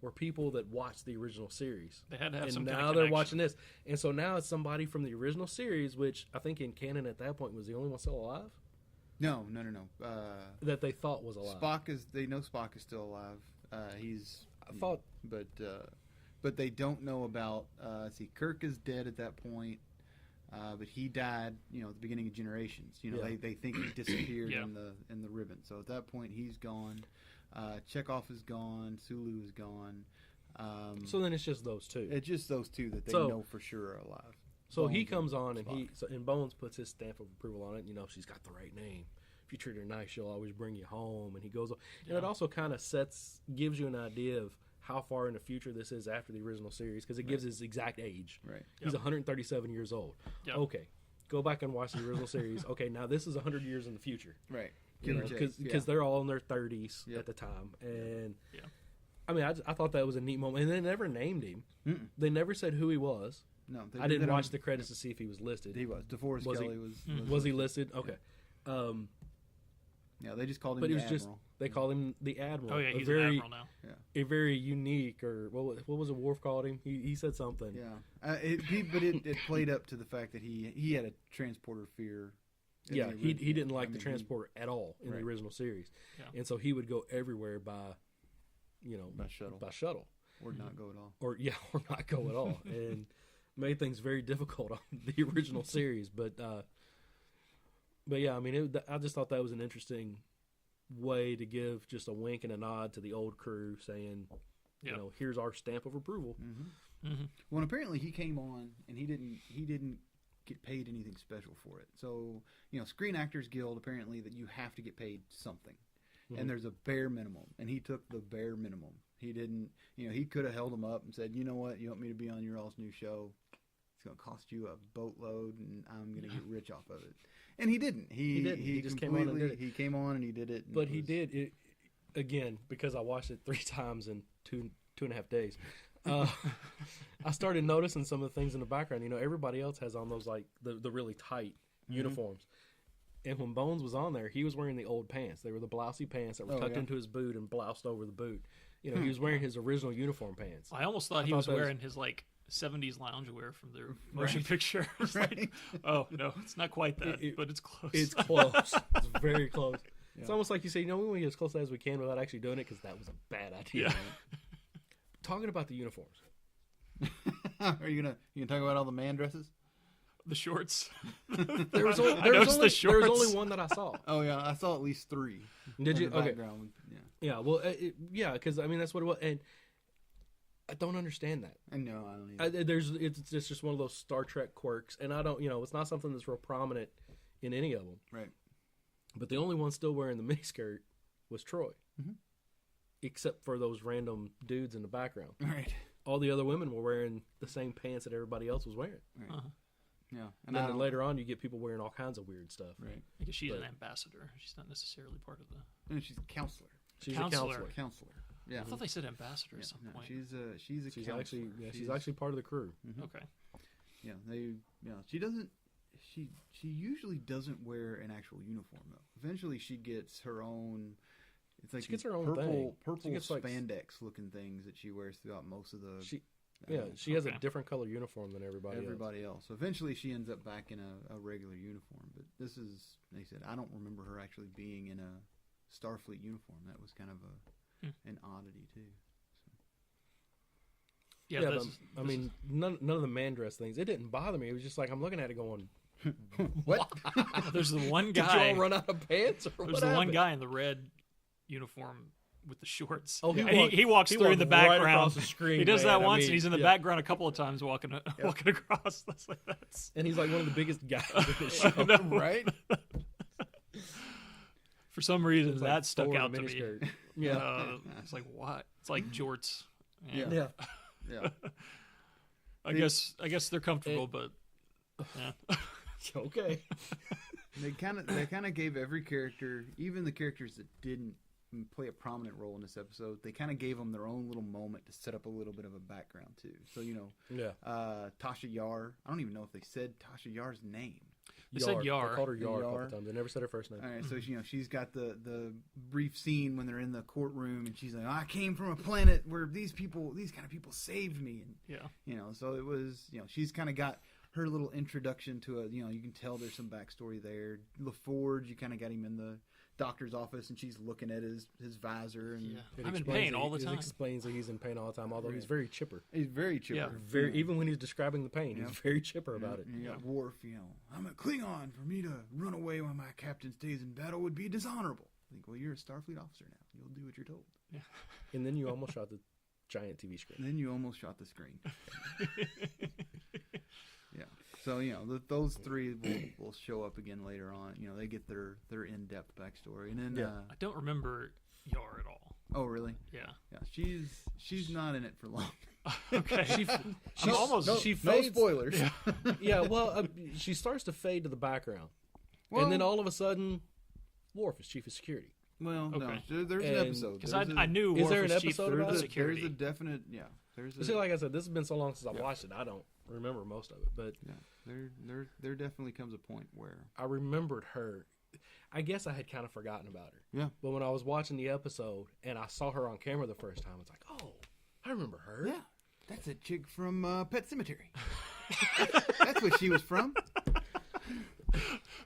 were people that watched the original series. They had to have And some now kind of they're connection. watching this, and so now it's somebody from the original series, which I think in canon at that point was the only one still alive No. that they thought was alive. They know Spock is still alive. I thought but they don't know about. Kirk is dead at that point, but he died. At the beginning of Generations. Yeah. They think he disappeared Yeah. in the ribbon. So at that point, he's gone. Chekhov is gone. Sulu is gone. so. Then it's just those two. It's just those two that they So- know for sure are alive. So he Bones comes and on and Spock. and Bones puts his stamp of approval on it. She's got the right name. If you treat her nice, she'll always bring you home. And he goes on, and it also kind of gives you an idea of how far in the future this is after the original series because it gives his exact age. Right. He's 137 years old. Yep. Okay, go back and watch the original series. Okay, now this is 100 years in the future. Right. Because they're all in their 30s Yep. at the time, and Yeah. I mean, I thought that was a neat moment, and they never named him. Mm-mm. They never said who he was. No, I didn't watch the credits to see if he was listed. He was. DeForest Was he? Kelly was. Was he listed? Okay. Yeah, they just called him But it the was just Admiral. they call him the Admiral. Oh yeah, A he's very, an admiral now. a very unique, or what was it? Worf called him. He said something. Yeah, it played up to the fact that he had a transporter fear. in Yeah, the he original. didn't like I the mean, transporter at all in Right. the original series, Yeah. and so he would go everywhere by shuttle by shuttle, or not go at all. or not go at all, and made things very difficult on the original series. But yeah, I mean, I just thought that was an interesting way to give just a wink and a nod to the old crew, saying, Yeah. here's our stamp of approval. Mm-hmm. Well, and apparently he came on and he didn't get paid anything special for it. So Screen Actors Guild apparently that you have to get paid something, Mhm. and there's a bare minimum, and he took the bare minimum. He didn't. He could have held him up and said, you know what, you want me to be on your all's new show? It's going to cost you a boatload, and I'm going to get rich off of it. And he didn't. He didn't. He just came on and did it. He came on and he did it. and But it he was- did it again because I watched it 3 times in two and a half days. I started noticing some of the things in the background. Everybody else has on those like the really tight uniforms, and when Bones was on there, he was wearing the old pants. They were the blousey pants that were tucked into his boot and bloused over the boot. He was wearing his original uniform pants. I almost thought he thought was that was- wearing his like 70s loungewear from their motion picture. I was like, oh no, it's not quite that, but it's close. It's close. It's very close. It's almost like you say, we want to get as close as we can without actually doing it because that was a bad idea. Yeah. Talking about the uniforms. Are you gonna talk about all the man dresses? The shorts. There was only, I noticed the there shorts. was only one that I saw. Oh yeah, I saw at least 3. Did in you? the Okay. background. Yeah. Yeah. Well, because I mean that's what it was, and I don't understand that. I know. I don't either. It's just one of those Star Trek quirks, and I don't. It's not something that's real prominent in any of them. Right. But the only one still wearing the miniskirt was Troy, except for those random dudes in the background. Right. All the other women were wearing the same pants that everybody else was wearing. Right. Uh-huh. Yeah. And then later on, you get people wearing all kinds of weird stuff. Right. Because she's But- an ambassador. She's not necessarily part of the. And she's a counselor. She's Counselor. a counselor. Counselor. Yeah. I thought they said ambassador Yeah, at some no, point. she's a She's counselor. actually she's actually part of the crew. Okay. Yeah. She doesn't. She usually doesn't wear an actual uniform though. Eventually, she gets her own. It's like She gets these her own purple, thing. purple She gets, like, spandex looking things that she wears throughout most of the. She has a Okay. different color uniform than everybody else. else. So eventually, she ends up back in a regular uniform. But this is, they said, I don't remember her actually being in a Starfleet uniform. That was kind of an oddity too. Yeah, but, this, I mean, none of the man dress things. It didn't bother me. It was just like I'm looking at it going, What? there's the one did you guy. all run out of pants or There's what the one happened? guy in the red uniform with the shorts. Oh, And he walks through in the right background. across the screen, He does man. that I once, mean, and he's in the yeah. background a couple of times walking across. That's And he's like one of the biggest guys in the show. I know. Right? For some reason, It's like that stuck Thor in a out to me. miniskirt. Yeah. It's like, what? It's like jorts. Yeah. Yeah. Yeah. I guess they're comfortable, but yeah. Okay. They kind of gave every character, even the characters that didn't play a prominent role in this episode, they kind of gave them their own little moment to set up a little bit of a background too. So Yeah. Tasha Yar. I don't even know if they said Tasha Yar's name. They said Yar. They called her Yar a Yar. couple times. They never said her first name. All right, so she's got the brief scene when they're in the courtroom, and she's like, "I came from a planet where these kind of people saved me," and Yeah. so it was, she's kind of got her little introduction to you can tell there's some backstory there. LaForge, you kind of got him in the doctor's office, and she's looking at his visor, and Yeah. It I'm in explains pain that all the It time. explains that he's in pain all the time, although he's Right. very chipper. he's very chipper. Yeah. Very, even when he's describing the pain, Yeah. he's very chipper about it. And you got Worf, I'm a Klingon. For me to run away when my captain stays in battle would be dishonorable. I think, well, you're a Starfleet officer now. You'll do what you're told. And then you almost shot the giant TV screen. And then you almost shot the screen. Yeah. So those three will show up again later on. They get their in-depth backstory, and then Yeah. I don't remember Yar at all. oh really? Yeah. Yeah. She's not in it for long. Okay. She almost- she No fades. spoilers. Yeah, well, she starts to fade to the background, Well, and then all of a sudden, Worf is chief of security. well, Okay. no. There's an And- episode. Because There's I knew Is Worf there an was chief episode about of it? security. There's a definite. Yeah. There's See, a. like I said, this has been so long since I Yeah. watched it, I don't remember most of it, but Yeah. There definitely comes a point where. I remembered her. I guess I had kind of forgotten about her. Yeah. But when I was watching the episode and I saw her on camera the first time, it's like, oh, I remember her. Yeah. That's a chick from Pet Cemetery. That's what she was from.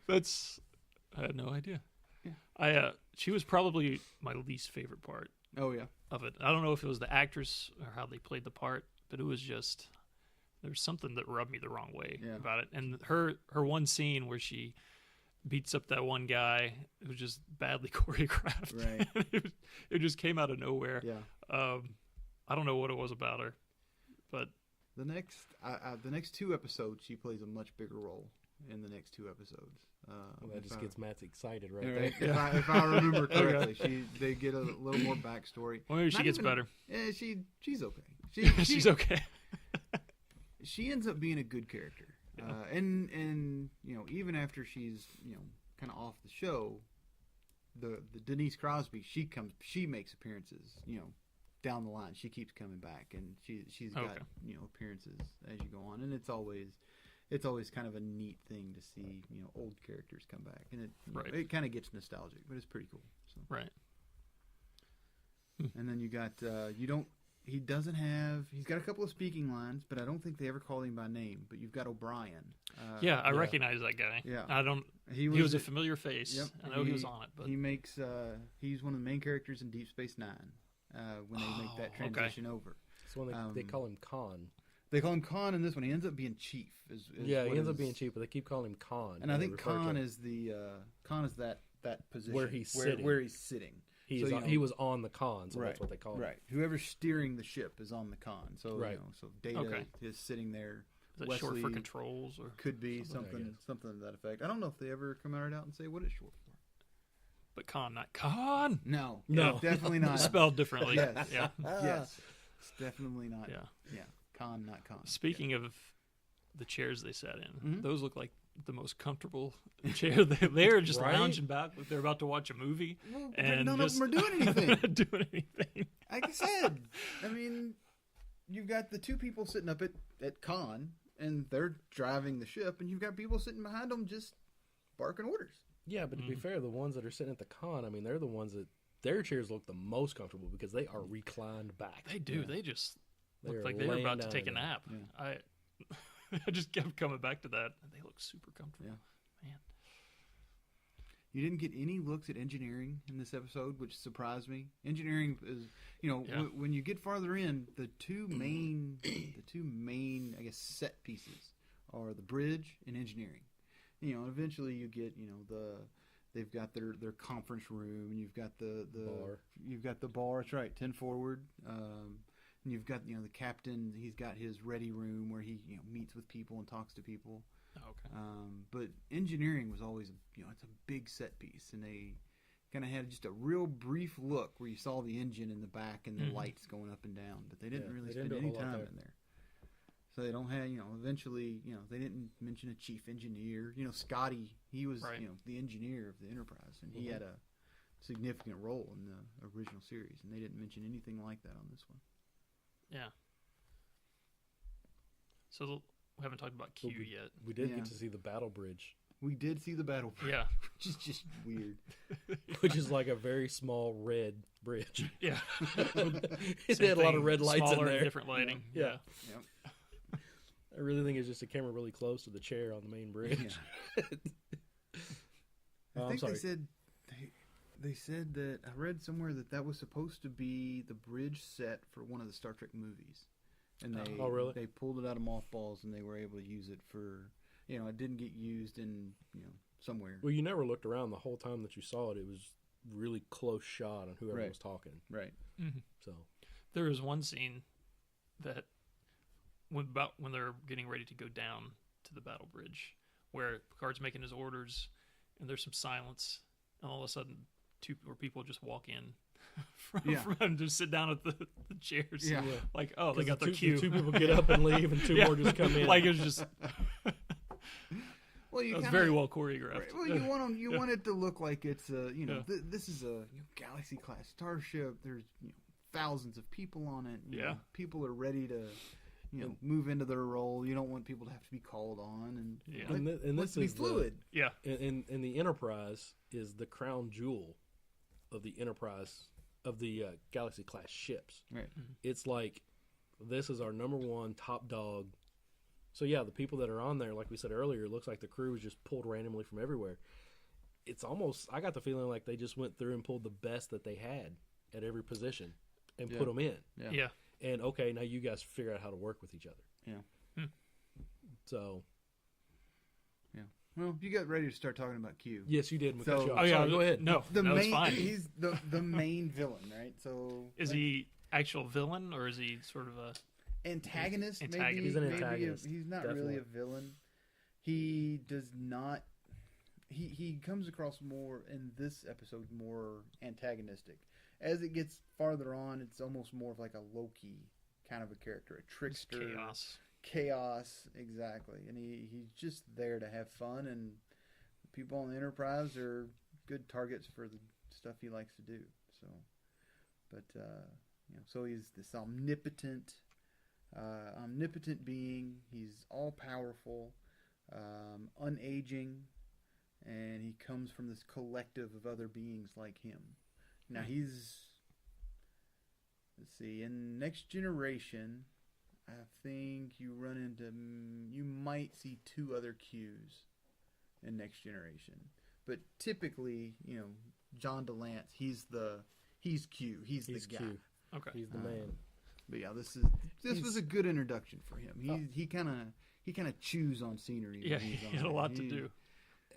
I had no idea. Yeah. She was probably my least favorite part Oh yeah. of it. I don't know if it was the actress or how they played the part, but it was just there's something that rubbed me the wrong way Yeah. about it. And her one scene where she beats up that one guy, it was just badly choreographed. Right. it just came out of nowhere. Yeah. I don't know what it was about her, but The next two episodes, she plays a much bigger role in the next two episodes. Well, that if just I- gets Matt's excited right Yeah, there. right. If I remember correctly, they get a little more backstory. well, maybe she Not gets even- better. Yeah, she's okay. She's okay. She ends up being a good character, and even after she's kind of off the show, the Denise Crosby she makes appearances down the line. She keeps coming back, and she's got Okay. Appearances as you go on, and it's always kind of a neat thing to see old characters come back, and Right. it kind of gets nostalgic, but it's pretty cool. So. Right. And then you got he's got a couple of speaking lines, but I don't think they ever called him by name. But you've got O'Brien. Yeah, I recognize that guy. Yeah. I don't. He was a familiar face. Yep. I know he was on it, but he makes he's one of the main characters in Deep Space Nine when they make that okay. transition over. So when they call him Khan. They call him Khan in this one. He ends up being Chief. Yeah, he ends up being Chief, but they keep calling him Khan. And I they think refer to Khan him. is that position Where he's sitting. Where he's sitting. So, he was on the Khan, so right, that's what they call him. Right. Whoever's steering the ship is on the Khan. So Right. So Data Okay. is sitting there. is that short for controls or? Could be Something, I guess. something to that effect. I don't know if they ever come out and say what it's short for. But Khan, not Khan. No, No. definitely not. Spelled differently. Yes. Yeah. Yes, it's definitely not. Yeah. Yeah, Khan, not Khan. Speaking of the chairs they sat in, Mhm. those look like the most comfortable chair. They're just Right? lounging back like they're about to watch a movie, Well, but and none just of them are doing anything. not doing anything. Like I said, I mean, you've got the two people sitting up at Khan, and they're driving the ship, and you've got people sitting behind them just barking orders. Yeah, but to be Mhm. fair, the ones that are sitting at the Khan, I mean, they're the ones that their chairs look the most comfortable because they are reclined back. They do. Yeah. They just They're look like they were laying about to down take a in it. nap. Yeah. I just kept coming back to that. They look super comfortable. Yeah. Man. You didn't get any looks at engineering in this episode, which surprised me. Engineering is, Yeah. when you get farther in, the two main, I guess, set pieces are the bridge and engineering. Eventually you get, They've got their conference room, and you've got the Bar. You've got the bar. That's right, 10 forward. And you've got the captain. He's got his ready room where he meets with people and talks to people. Okay. But engineering was always it's a big set piece, and they kind of had just a real brief look where you saw the engine in the back and the lights going up and down, but they didn't really spend any time in there. So they don't have, eventually, they didn't mention a chief engineer. Scotty, he was, the engineer of the Enterprise, and he had a significant role in the original series, and they didn't mention anything like that on this one. Yeah. So we haven't talked about Q yet. We did get to see the battle bridge. We did see the battle bridge, Yeah. which is just weird. Which is like a very small red bridge. Yeah. It had a lot of red lights in Smaller there. and different lighting. Yeah. Yep. I really think it's just a camera really close to the chair on the main bridge. I think sorry. they said that I read somewhere that was supposed to be the bridge set for one of the Star Trek movies, and really? they pulled it out of mothballs and they were able to use it for it didn't get used in somewhere. Well, you never looked around the whole time that you saw it. It was really close shot on whoever was talking. Right. Mm-hmm. So there was one scene that when they're getting ready to go down to the battle bridge, where Picard's making his orders, and there's some silence, and all of a sudden, two people just walk in from him to sit down at the chairs. Yeah. Like, oh, they got their cue. Two people get up and leave, and two more just come in. Like, it was just. Well, it was very well choreographed. Right, well, you want it to look like it's this is a Galaxy class starship. There's thousands of people on it. People are ready to move into their role. You don't want people to have to be called on, and this is fluid. And the Enterprise is the crown jewel of the Enterprise of the Galaxy class ships. Right. Mm-hmm. It's like this is our number one top dog. So the people that are on there, like we said earlier, it looks like the crew was just pulled randomly from everywhere. It's almost, I got the feeling like they just went through and pulled the best that they had at every position and put them in. Yeah. And okay, now you guys figure out how to work with each other. Yeah. So. Yeah. Well, you got ready to start talking about Q. Yes, you did. So, Sorry, go ahead. No, it's fine. He's the main villain, right? So is he actual villain, or is he sort of a antagonist? Antagonist. Maybe, He's an antagonist. He's not Definitely. really a villain. He does not. He comes across more in this episode more antagonistic. As it gets farther on, it's almost more of like a Loki kind of a character, a trickster, chaos, exactly. And he's just there to have fun, and people on the Enterprise are good targets for the stuff he likes to do. So, but so he's this omnipotent being. He's all powerful, unaging, and he comes from this collective of other beings like him. Now let's see, in Next Generation, I think you might see two other Qs in Next Generation, but typically, John DeLance, he's Q, he's the guy. Q. Okay. He's the man. But yeah, this was a good introduction for him. He kind of chews on scenery. Yeah, he had a lot to do.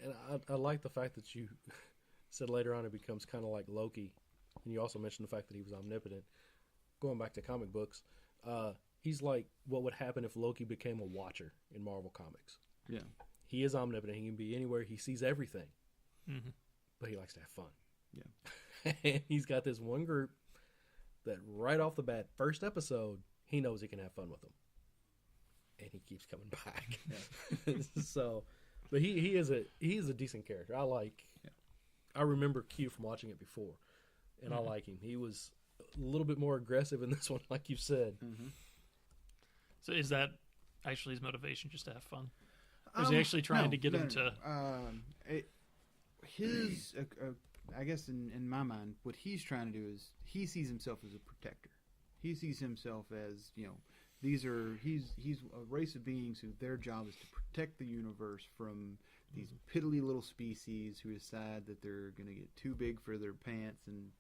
And I like the fact that you said later on it becomes kind of like Loki, and you also mentioned the fact that he was omnipotent. Going back to comic books, he's like what would happen if Loki became a Watcher in Marvel Comics. Yeah, he is omnipotent. He can be anywhere. He sees everything, but he likes to have fun. Yeah, and he's got this one group that right off the bat, first episode, he knows he can have fun with them, and he keeps coming back. Yeah. So, but he's a decent character. I like. Yeah. I remember Q from watching it before, and I like him. He was a little bit more aggressive in this one, like you said. Mm-hmm. So is that actually his motivation, just to have fun? Or is he actually trying to get him to... I guess in my mind, what he's trying to do is he sees himself as a protector. He sees himself as, he's a race of beings who their job is to protect the universe from these piddly little species who decide that they're going to get too big for their pants and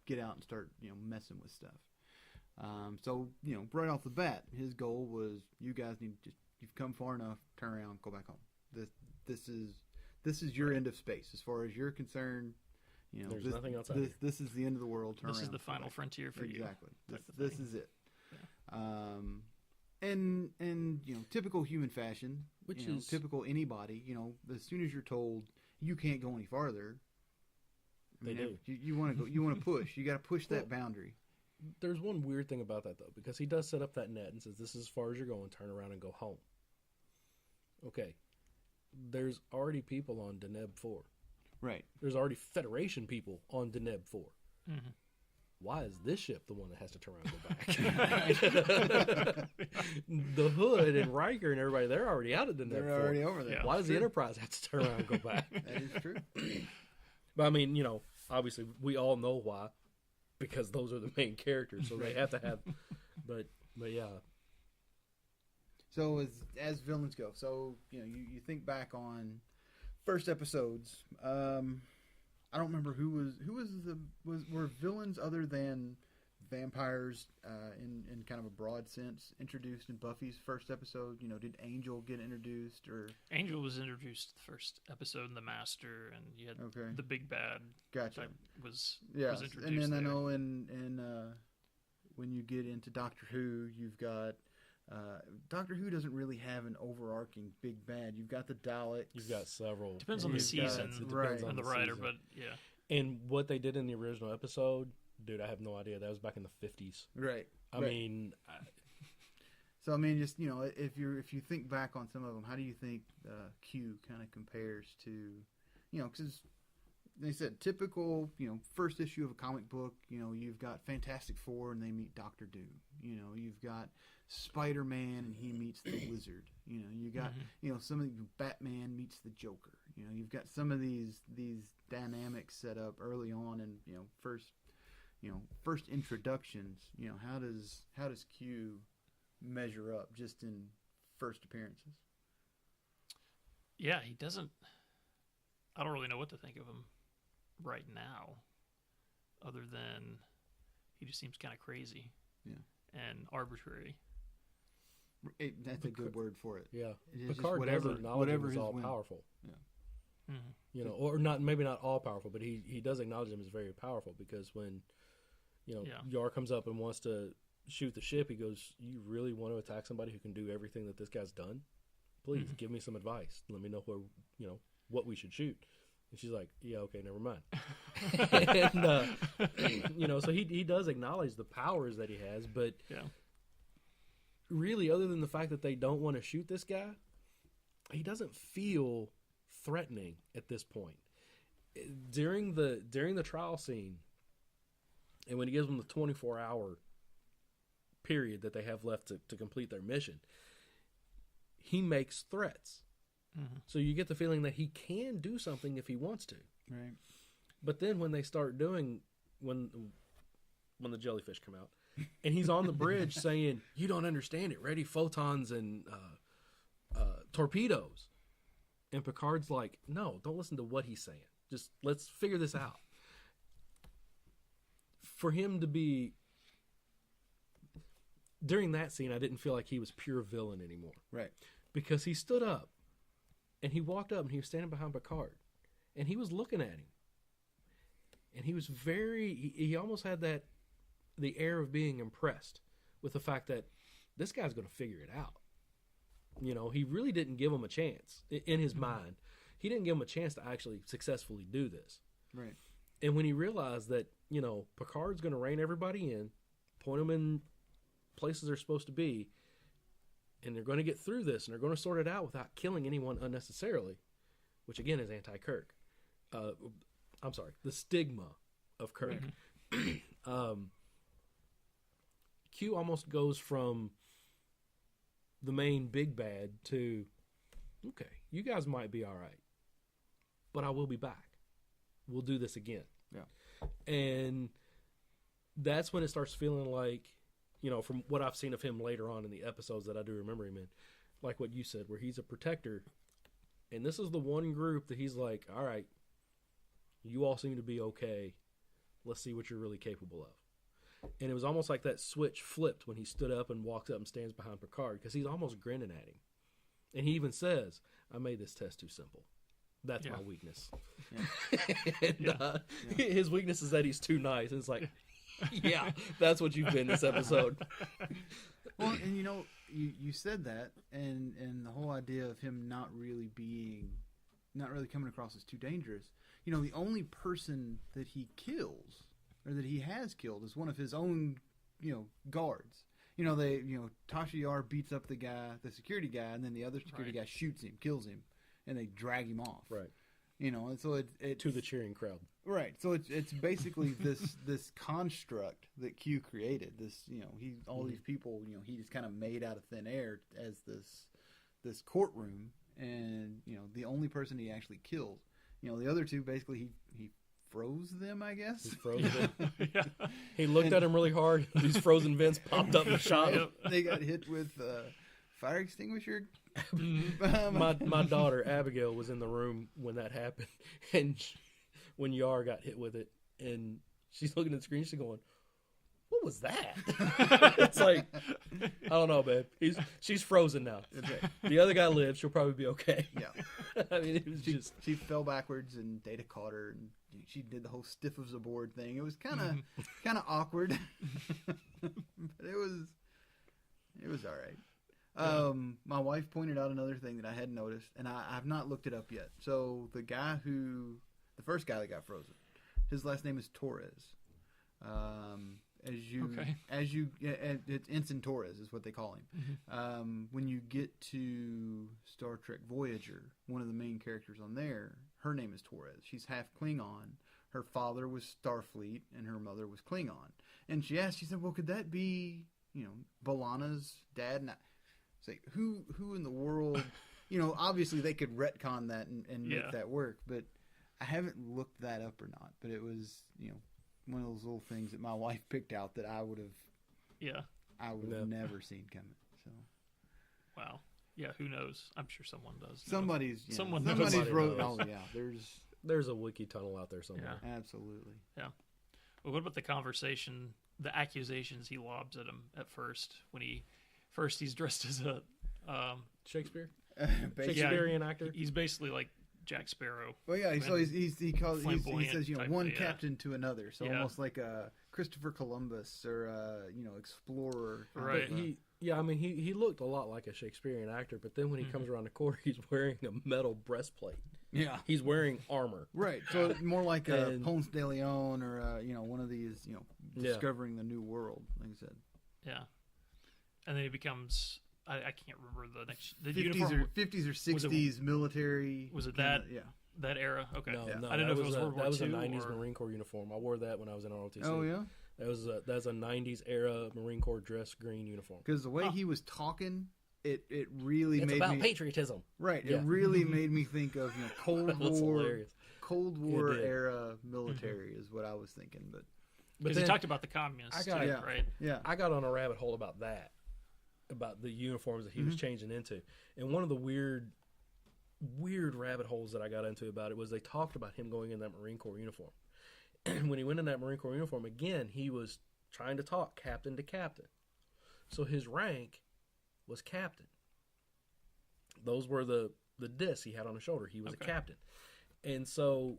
get out and start, messing with stuff. So, right off the bat, his goal was, you guys you've come far enough, turn around, go back home. This this is your end of space as far as you're concerned. You know, There's this, nothing else out this, here. this is the end of the world. Turn This is around. the final frontier for you. Exactly. type of This thing. is it. Yeah. And you know, typical human fashion, Which you know, is- typical anybody. You know, as soon as you're told you can't go any farther, I They mean, do. You want to go. You want to push. You got to push that Well, boundary. There's one weird thing about that, though, because he does set up that net and says, this is as far as you're going, turn around and go home. Okay. There's already people on Deneb 4. Right. There's already Federation people on Deneb 4. Mhm. Why is this ship the one that has to turn around and go back? The Hood and Riker and everybody, they're already out of Deneb 4. They're already over there. Yeah. Why does the Enterprise have to turn around and go back? That is true. But I mean, you know, obviously we all know why, because those are the main characters, so they have to have. But yeah, So as villains go, so you know, you think back on first episodes. I don't remember who were villains other than vampires in kind of a broad sense introduced in Buffy's first episode. You know, did Angel get introduced or Angel was introduced the first episode in the Master, and you had okay? the big bad Gotcha. type was introduced. And then I there. know in when you get into Doctor Who, you've got Doctor Who doesn't really have an overarching big bad. You've got the Daleks. you've got several. Depends on the You've got- season it depends right. on the the writer, season. but yeah, And what they did in the original episode, dude, I have no idea. That was back in the 50s. Right. I Right. mean, So I mean, just you know, if you think back on some of them, how do you think Q kind of compares to, you know, because they said typical, you know, first issue of a comic book, you know, you've got Fantastic Four and they meet Doctor Doom. You know, you've got Spider-Man and he meets the Lizard. You know, you got you know some of the Batman meets the Joker. You know, you've got some of these dynamics set up early on, and first introductions. You know, how does Q measure up just in first appearances? yeah, he doesn't. I don't really know what to think of him right now, other than he just seems kind of crazy, and arbitrary. That's a good word for it. yeah, It is just Picard whatever- does acknowledge whatever him as his all whim. powerful. Mhm. You know, or not, maybe not all powerful, but he does acknowledge him as very powerful, because when, you know, Yeah. Yar comes up and wants to shoot the ship, he goes, "You really want to attack somebody who can do everything that this guy's done? Please give me some advice. Let me know where, you know, what we should shoot." And she's like, "Yeah, okay, never mind." And you know, so he does acknowledge the powers that he has, but Yeah. really, other than the fact that they don't want to shoot this guy, he doesn't feel threatening at this point. During the trial scene, and when he gives them the 24-hour period that they have left to complete their mission, he makes threats. So you get the feeling that he can do something if he wants to. Right. But then when they start doing, when the jellyfish come out, and he's on the bridge saying, "You don't understand it. Ready photons and torpedoes," and Picard's like, "No, don't listen to what he's saying. Just let's figure this out." For him to be, during that scene, I didn't feel like he was pure villain anymore, Right. because he stood up and he walked up and he was standing behind Picard and he was looking at him, and he was he almost had the air of being impressed with the fact that this guy's going to figure it out. You know, he really didn't give him a chance in his mind. He didn't give him a chance to actually successfully do this. Right. And when he realized that, you know, Picard's going to rein everybody in, point them in places they're supposed to be, and they're going to get through this, and they're going to sort it out without killing anyone unnecessarily, which again is anti-Kirk. I'm sorry, the stigma of Kirk. Q almost goes from the main big bad to, okay, you guys might be all right, but I will be back. We'll do this again. Yeah. And that's when it starts feeling like, you know, from what I've seen of him later on in the episodes that I do remember him in, like what you said, where he's a protector. And this is the one group that he's like, all right, you all seem to be okay. Let's see what you're really capable of. And it was almost like that switch flipped when he stood up and walks up and stands behind Picard, because he's almost grinning at him. And he even says, I made this test too simple. That's Yeah. my weakness. Yeah. And, his weakness is that he's too nice. And it's like, yeah, that's what you've been this episode. Well, and you said that, and the whole idea of him not really coming across as too dangerous. The only person that he kills or that he has killed is one of his own, guards. Tasha Yar beats up the security guy, and then the other security guy shoots him, kills him, and they drag him off. Right. And so it To the cheering crowd. right. So it's basically this construct that Q created. These people, he just kind of made out of thin air as this courtroom, and the only person he actually killed. The other two basically he froze them, I guess. He froze them. Yeah. He looked at him really hard. These frozen vents popped up and shot him. They got hit with fire extinguisher. My daughter Abigail was in the room when that happened, and when Yar got hit with it, and she's looking at the screen, she's going, "What was that?" It's like, I don't know, babe. She's frozen now. The other guy lives. She'll probably be okay. Yeah. I mean, it was She fell backwards, and Data caught her, and she did the whole stiff as a board thing. It was kind of awkward, but it was all right. My wife pointed out another thing that I hadn't noticed, and I've not looked it up yet. So the first guy that got frozen, his last name is Torres. It's Ensign Torres is what they call him. Mm-hmm. When you get to Star Trek Voyager, one of the main characters on there, her name is Torres. She's half Klingon. Her father was Starfleet, and her mother was Klingon. And she said, "Well, could that be, B'Elanna's dad?" And say, who in the world, obviously they could retcon that and make that work, but I haven't looked that up or not. But it was, one of those little things that my wife picked out that I would have never seen coming. So, wow. Yeah, who knows? I'm sure someone does. Somebody's Somebody wrote. knows. Oh yeah, there's a wiki tunnel out there somewhere. Yeah. absolutely. Yeah. Well, what about the conversation, the accusations he lobs at him at first when he's dressed as a Shakespeare? Basically. Shakespearean actor? He's basically like Jack Sparrow. Well, yeah. So he Flamboyant says type, one yeah. captain to another. So Yeah. almost like a Christopher Columbus or explorer. kind Right. of, He looked a lot like a Shakespearean actor, but then when he comes around the corner, he's wearing a metal breastplate. yeah. He's wearing armor. Right, so it's more like a And- Ponce de Leon or one of these, discovering the new world, like I said. Yeah. And then he becomes, I can't remember the 50s uniform. or 60s military. Was it kinda- that? Yeah. That era? Okay. No, Yeah. no, I didn't know if it was World War that was a II 90s or- Marine Corps uniform. I wore that when I was in ROTC. Oh yeah, That's a 90s era Marine Corps dress green uniform. because the way he was talking, it really It's made about me patriotism. right. Yeah. It really made me think of Cold That was War, hilarious. Cold War It did. era military is what I was thinking. But Because he talked about the communists, I got- too, Yeah. right? yeah, I got on a rabbit hole about that, about the uniforms that he was changing into. And one of the weird rabbit holes that I got into about it was they talked about him going in that Marine Corps uniform. And when he went in that Marine Corps uniform, again, he was trying to talk captain to captain. So his rank was captain. Those were the discs he had on his shoulder. He was a Okay. captain. And so,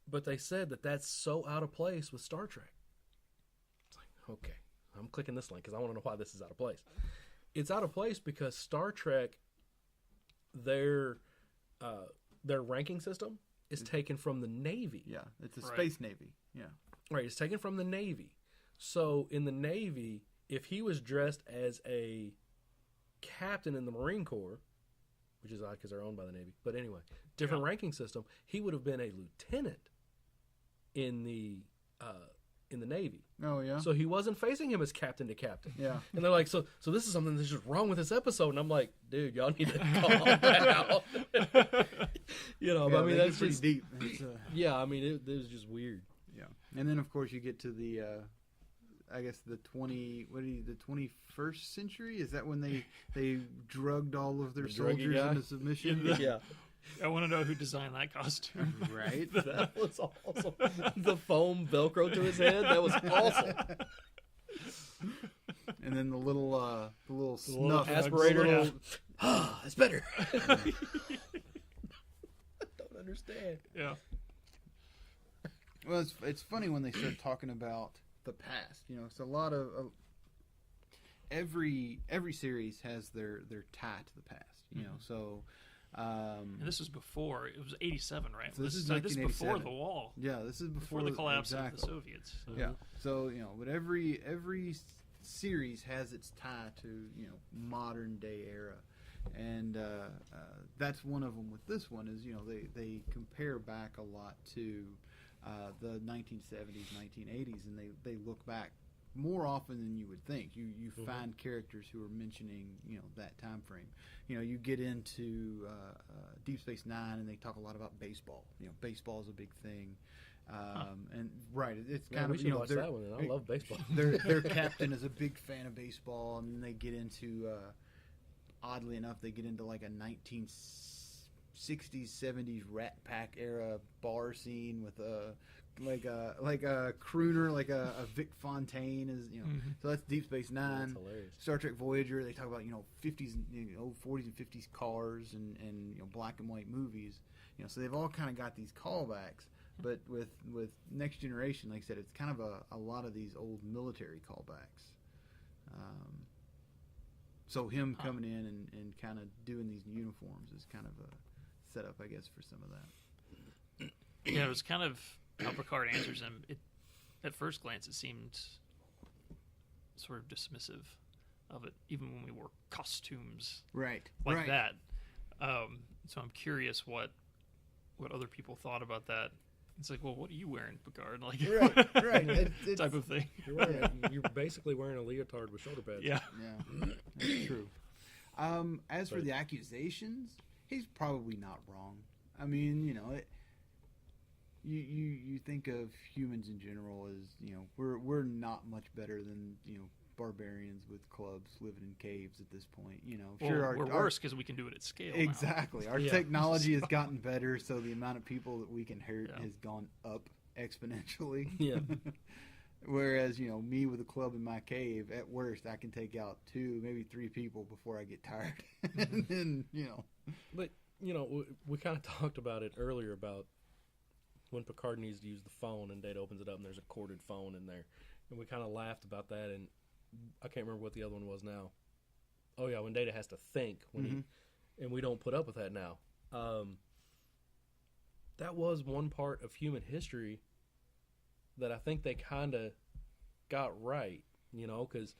but they said that that's so out of place with Star Trek. It's like, okay, I'm clicking this link because I want to know why this is out of place. It's out of place because Star Trek, their ranking system is taken from the Navy. yeah. It's a Right. space navy. Yeah, Right, it's taken from the Navy. So in the Navy, if he was dressed as a captain in the Marine Corps, which is odd because they're owned by the Navy, but anyway, different ranking system, he would have been a lieutenant in the Navy. oh yeah, So he wasn't facing him as captain to captain. yeah. And they're like, so this is something that's just wrong with this episode. And I'm like, dude, y'all need to calm down. Yeah, I mean, they that's get pretty just, deep. It's, yeah, I mean, it was just weird. yeah, and then of course you get to the, I guess the 21st century. Is that when they drugged all of their The druggy soldiers guy? into submission? Yeah. I want to know who designed that costume. Right. That was awesome. The foam Velcro to his head, that was awesome. And then the little little snuff aspirator. little- It's better. man. Yeah. Well, it's funny when they start talking about the past. You know, it's a lot of every series has their tie to the past. You know, so. And this was before. It was 87, right? So this is this before 1987. the wall. Yeah, this is Before the collapse of the Soviets. Yeah. So, you know, but every series has its tie to, you know, modern day era. And that's one of them with this one is, you know, they compare back a lot to the 1970s, 1980s, and they look back more often than you would think. You find characters who are mentioning, you know, that time frame. You know, you get into Deep Space Nine, and they talk a lot about baseball. You know, baseball is a big thing, and right, it's kind we of, should you know, watch that one. I love baseball. their captain is a big fan of baseball, and then they get into, oddly enough, they get into like a 1960s, 70s Rat Pack era bar scene with a like a crooner, like a Vic Fontaine is, you know. So that's Deep Space Nine. That's hilarious. Star Trek Voyager, they talk about, you know, 50s, you know, 40s and 50s cars and you know, black and white movies. You know, so they've all kind of got these callbacks. But with Next Generation, like I said, it's kind of a lot of these old military callbacks. So him coming in and kind of doing these uniforms is kind of a setup, I guess, for some of that. Yeah, it was kind of how Picard answers him. At first glance, it seemed sort of dismissive of it, even when we wore costumes Right. like that. So I'm curious what other people thought about that. It's like, well, what are you wearing, Picard? Like, Right. type of thing. You're basically wearing a leotard with shoulder pads. Yeah. Yeah, that's true. As for the accusations, he's probably not wrong. I mean, you know, you think of humans in general as, you know, we're not much better than, you know, barbarians with clubs living in caves at this point. You know, Well, sure, we're worse because we can do it at scale. Exactly. Our technology has gotten better, so the amount of people that we can hurt has gone up exponentially. Yeah. Whereas, you know, me with a club in my cave, at worst, I can take out 2, maybe 3 people before I get tired. And then, you know. But, you know, we kind of talked about it earlier about when Picard needs to use the phone and Data opens it up and there's a corded phone in there. And we kind of laughed about that, and I can't remember what the other one was now. Oh, yeah, when Data has to think. And we don't put up with that now. That was one part of human history that I think they kind of got right, you know, because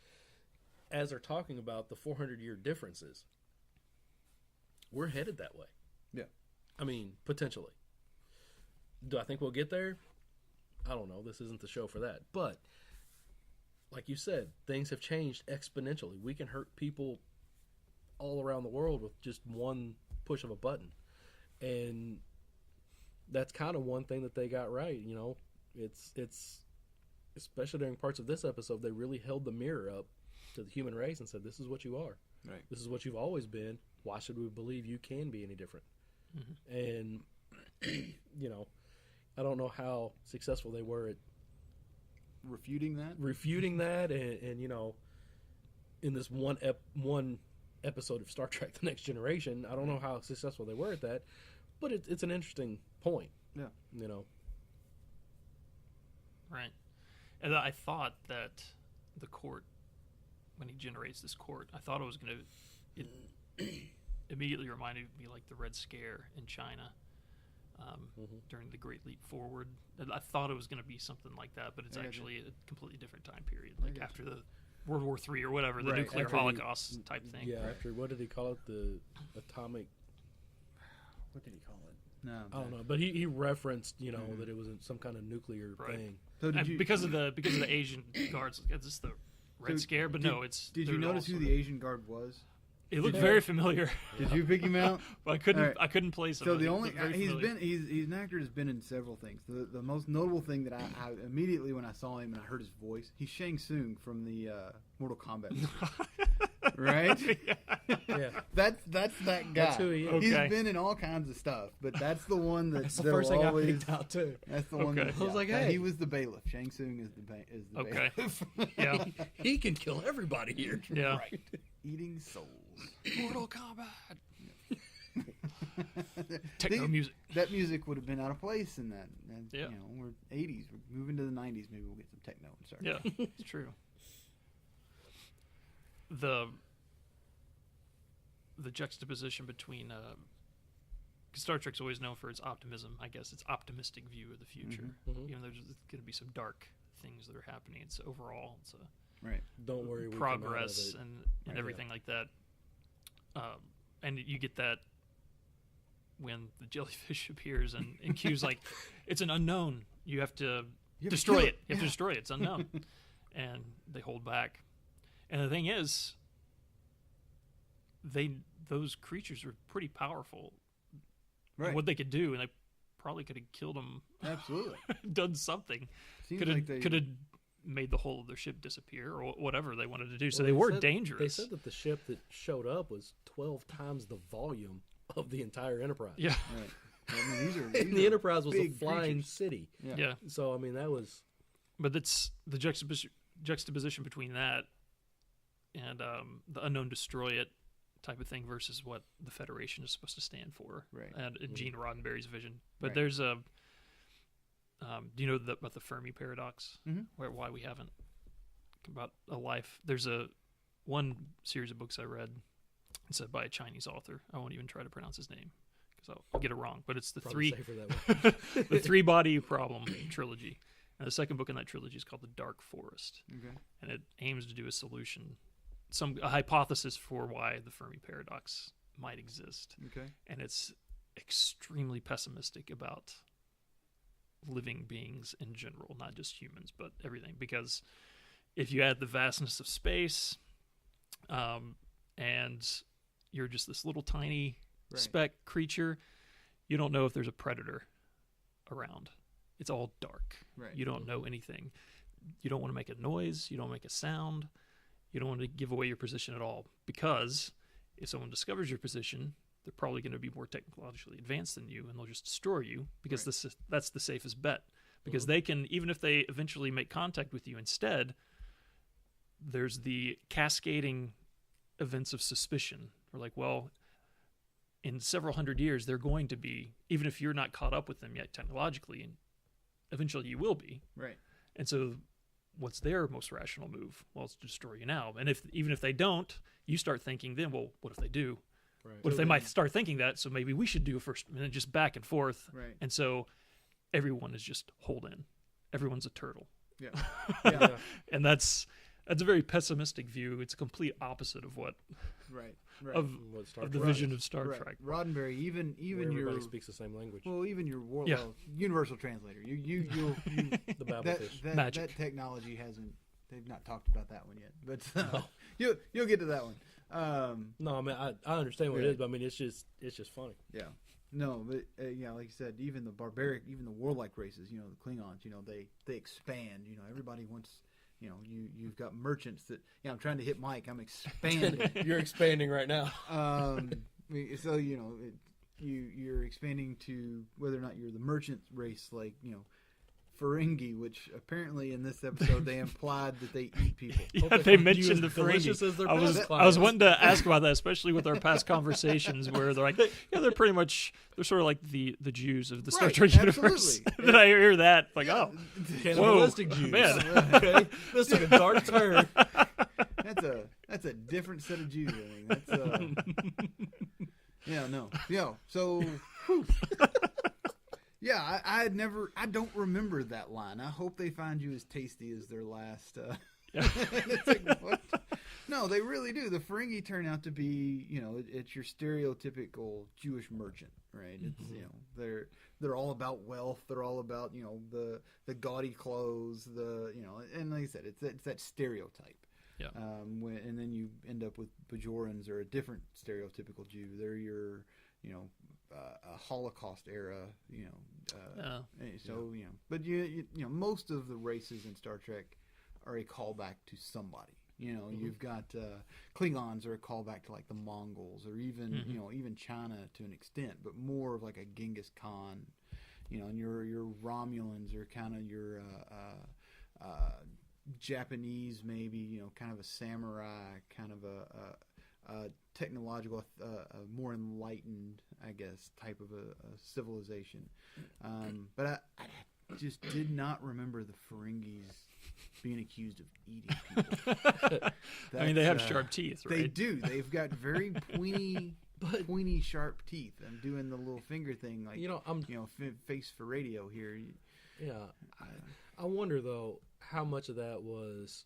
as they're talking about the 400-year differences, we're headed that way. Yeah. I mean, potentially. Do I think we'll get there? I don't know. This isn't the show for that. But, like you said, things have changed exponentially. We can hurt people all around the world with just one push of a button. And that's kind of one thing that they got right, you know. It's especially during parts of this episode, they really held the mirror up to the human race and said, this is what you are. Right. This is what you've always been. Why should we believe you can be any different? And, you know, I don't know how successful they were at Refuting that and you know, in this one episode of Star Trek The Next Generation, I don't know how successful they were at that, but it's an interesting point. Yeah. You know. Right. And I thought that the court, when he generates this court, I thought it was going to... It immediately reminded me like the Red Scare in China during the Great Leap Forward. I thought it was going to be something like that, but it's actually a completely different time period, like after the World War III or whatever, the nuclear holocaust type thing. Yeah, after, what did he call it? The atomic... What did he call it? No, I don't know, but he referenced, you know, that it was some kind of nuclear thing. So because of the Asian guards, is this the Red Scare? But no, it's. Did you notice who the Asian guard was? It looked very familiar. Did you pick him out? But I couldn't place him. So the only he's an actor has been in several things. The most notable thing that I immediately when I saw him and I heard his voice, he's Shang Tsung from the Mortal Kombat movie. Right? Yeah. That's that guy. That's who he is. Okay. He's been in all kinds of stuff, but that's the one That's the first thing I picked out too. That's the one. Okay. That, I was like, hey. he was the bailiff. Shang Tsung is the Okay. bailiff. Yeah. He can kill everybody here. Yeah. Right. Eating souls. Mortal Kombat. Techno music. that music would have been out of place in that. And, Yeah. You know, we're 80s. We're moving to the 90s. Maybe we'll get some techno and Star Trek. Yeah, it's true. The juxtaposition between 'cause Star Trek's always known for its optimism. I guess its optimistic view of the future. Mhm. Even though there's going to be some dark things that are happening, it's overall it's a Right. Don't worry, we progress come out of it. and everything like that. And you get that when the jellyfish appears and Q's like, it's an unknown. You have to You have to destroy kill it. You have to destroy it. It's unknown. And they hold back. And the thing is, those creatures are pretty powerful. Right. And what they could do, and they probably could have killed them, Absolutely. done something. Seems Could like have made the whole of their ship disappear or whatever they wanted to do. So Well, they were said- dangerous. They said that the ship that showed up was 12 times the volume of the entire Enterprise. Yeah. Right. Well, I mean, these are, And these the are Enterprise was a big flying creatures. city. Yeah. Yeah. So, I mean, that was... But it's the juxtaposition between that and the unknown destroy it type of thing versus what the Federation is supposed to stand for. Right. And Gene Roddenberry's vision. But Right. there's a... do you know about the Fermi paradox? Mhm. Why we haven't... About a life. There's one series of books I read. It's by a Chinese author. I won't even try to pronounce his name because I'll get it wrong. But it's the Probably safer that way. the three body problem trilogy. And the second book in that trilogy is called The Dark Forest, Okay. and it aims to do a solution, a hypothesis for why the Fermi paradox might exist. Okay. And it's extremely pessimistic about living beings in general, not just humans, but everything. Because if you add the vastness of space, and you're just this little tiny Right. speck creature, you don't know if there's a predator around. It's all dark. Right. You don't know anything. You don't want to make a noise. You don't make a sound. You don't want to give away your position at all, because if someone discovers your position, they're probably going to be more technologically advanced than you, and they'll just destroy you, because Right. that's the safest bet. Because they can, even if they eventually make contact with you instead, there's the cascading events of suspicion. We're like, well, in several hundred years, they're going to be, even if you're not caught up with them yet technologically, and eventually you will be. Right. And so what's their most rational move? Well, it's to destroy you now. And even if they don't, you start thinking then, well, what if they do? Right. What if they then- might start thinking that? So maybe we should do it first. And then just back and forth. Right. And so everyone is just holed in. Everyone's a turtle. Yeah. Yeah. And that's a very pessimistic view. It's a complete opposite of what Right. Right. of What Star the Trek vision is, of Star right. Trek. Roddenberry, even where everybody your speaks the same language. even your Yeah. universal translator. You The Babel that, fish. that Magic. that technology hasn't. They've not talked about that one yet, but you'll get to that one. No, I mean, I understand what Yeah. it is, but I mean, it's just funny. Yeah. No, but yeah, like you said, even the barbaric, even the warlike races, the Klingons, they expand. Everybody wants. You've got merchants that. I'm trying to hit Mike. I'm expanding. You're expanding right now. So you're expanding to whether or not you're the merchant race, like Ferengi, which apparently in this episode they implied that they eat people. Yeah, Hope they find you mentioned the as delicious Ferengi. as their I was past I was clients. wanting to ask about that, especially with our past conversations, where they're like, yeah, they're sort of like the Jews of the Star Right, Trek universe. absolutely. Then I hear that, like, Yeah. oh, Cannibalistic Whoa, Jews. man. Okay, this took a dark turn. That's a different set of Jews. I think that's yeah, no, so whew. Yeah, I don't remember that line. I hope they find you as tasty as their last. It's like, what? No, they really do. The Ferengi turn out to be, it's your stereotypical Jewish merchant, right? It's they're all about wealth. They're all about the gaudy clothes. And like I said, it's that stereotype. Yeah. And then you end up with Bajorans, or a different stereotypical Jew. They're your a Holocaust era, So but most of the races in Star Trek are a callback to somebody. You've got Klingons are a callback to like the Mongols, or even even China to an extent, but more of like a Genghis Khan. And your Romulans are kind of your Japanese, maybe kind of a samurai, kind of technological, more enlightened, I guess, type of a civilization. But I just did not remember the Ferengis being accused of eating people. I mean, they have sharp teeth, right? They do. They've got very pointy, sharp teeth. I'm doing the little finger thing, like face for radio here. Yeah, I wonder though how much of that was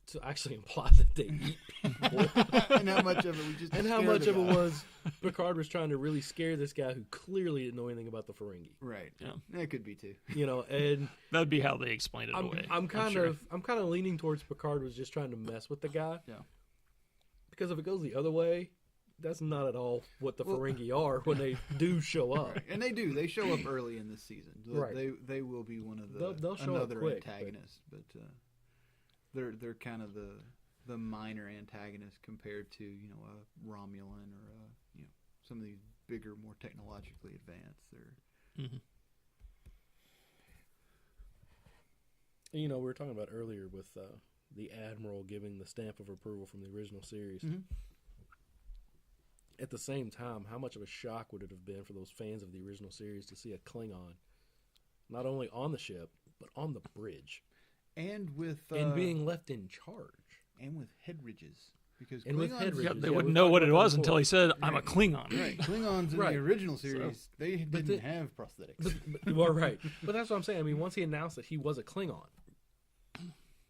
to actually imply that they eat people, and how much of it was just and how much of it was Picard was trying to really scare this guy who clearly didn't know anything about the Ferengi. Right. Yeah, that could be too. And that'd be how they explain it away. I'm kind of leaning towards Picard was just trying to mess with the guy. Yeah. Because if it goes the other way, that's not at all what the Ferengi are when they do show up. Right. And they do. They show up early in the season. Right. They will be one of the they'll show another up quick, antagonist, but they're kind of the minor antagonist compared to a Romulan or some of these bigger, more technologically advanced. They're we were talking about earlier with the Admiral giving the stamp of approval from the original series. Mm-hmm. At the same time, how much of a shock would it have been for those fans of the original series to see a Klingon not only on the ship but on the bridge, and being left in charge, and with head ridges, because and with head ridges, they wouldn't know what it was until he said, "I'm a Klingon." Right, Klingons in the original series they didn't have prosthetics. Well, right, but that's what I'm saying. I mean, once he announced that he was a Klingon,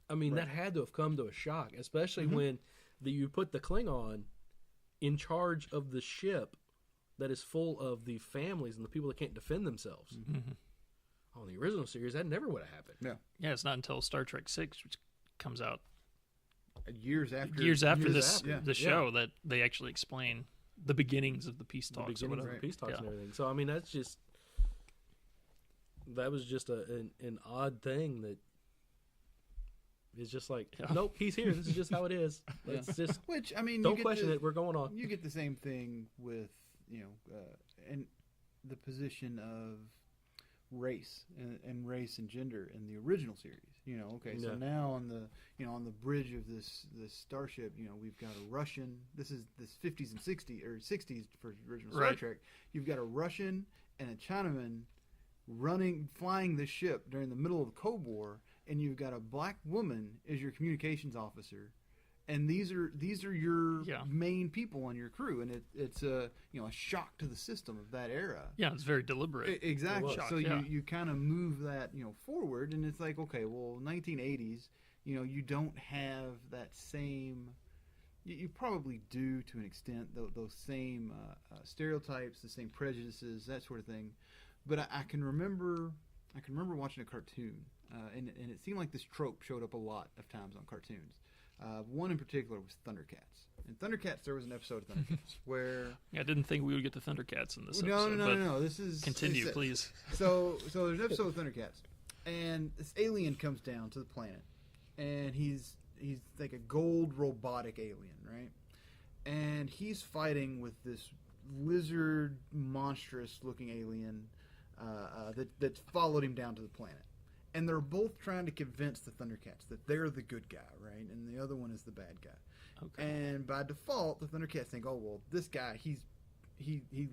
I mean that had to have come to a shock, especially when you put the Klingon in charge of the ship that is full of the families and the people that can't defend themselves. On the original series, that never would have happened. Yeah, it's not until Star Trek 6, which comes out years after the show, that they actually explain the beginnings of the peace talks. The peace talks and everything. So I mean, that was just an odd thing that. It's just like, nope, he's here. This is just how it is. Let's just don't question it. We're going on. You get the same thing with and the position of race and race and gender in the original series. So now on the bridge of this starship, we've got a Russian. This is this 50s and 60s or 60s for original Star Trek. You've got a Russian and a Chinaman flying the ship during the middle of the Cold War. And you've got a black woman as your communications officer, and these are your main people on your crew, and it's a shock to the system of that era. Yeah, it's very deliberate. Exactly. So you kind of move that forward, and it's like, okay, well, 1980s, you don't have that same. You probably do to an extent those same stereotypes, the same prejudices, that sort of thing, but I can remember watching a cartoon. And it seemed like this trope showed up a lot of times on cartoons. One in particular was Thundercats. In Thundercats, there was an episode of Thundercats where... Yeah, I didn't think we would get to Thundercats in this episode. No. This is... Continue, please. So there's an episode of Thundercats, and this alien comes down to the planet, and he's like a gold robotic alien, right? And he's fighting with this lizard, monstrous-looking alien that followed him down to the planet. And they're both trying to convince the Thundercats that they're the good guy, right? And the other one is the bad guy. Okay. And by default, the Thundercats think, oh, well, this guy, he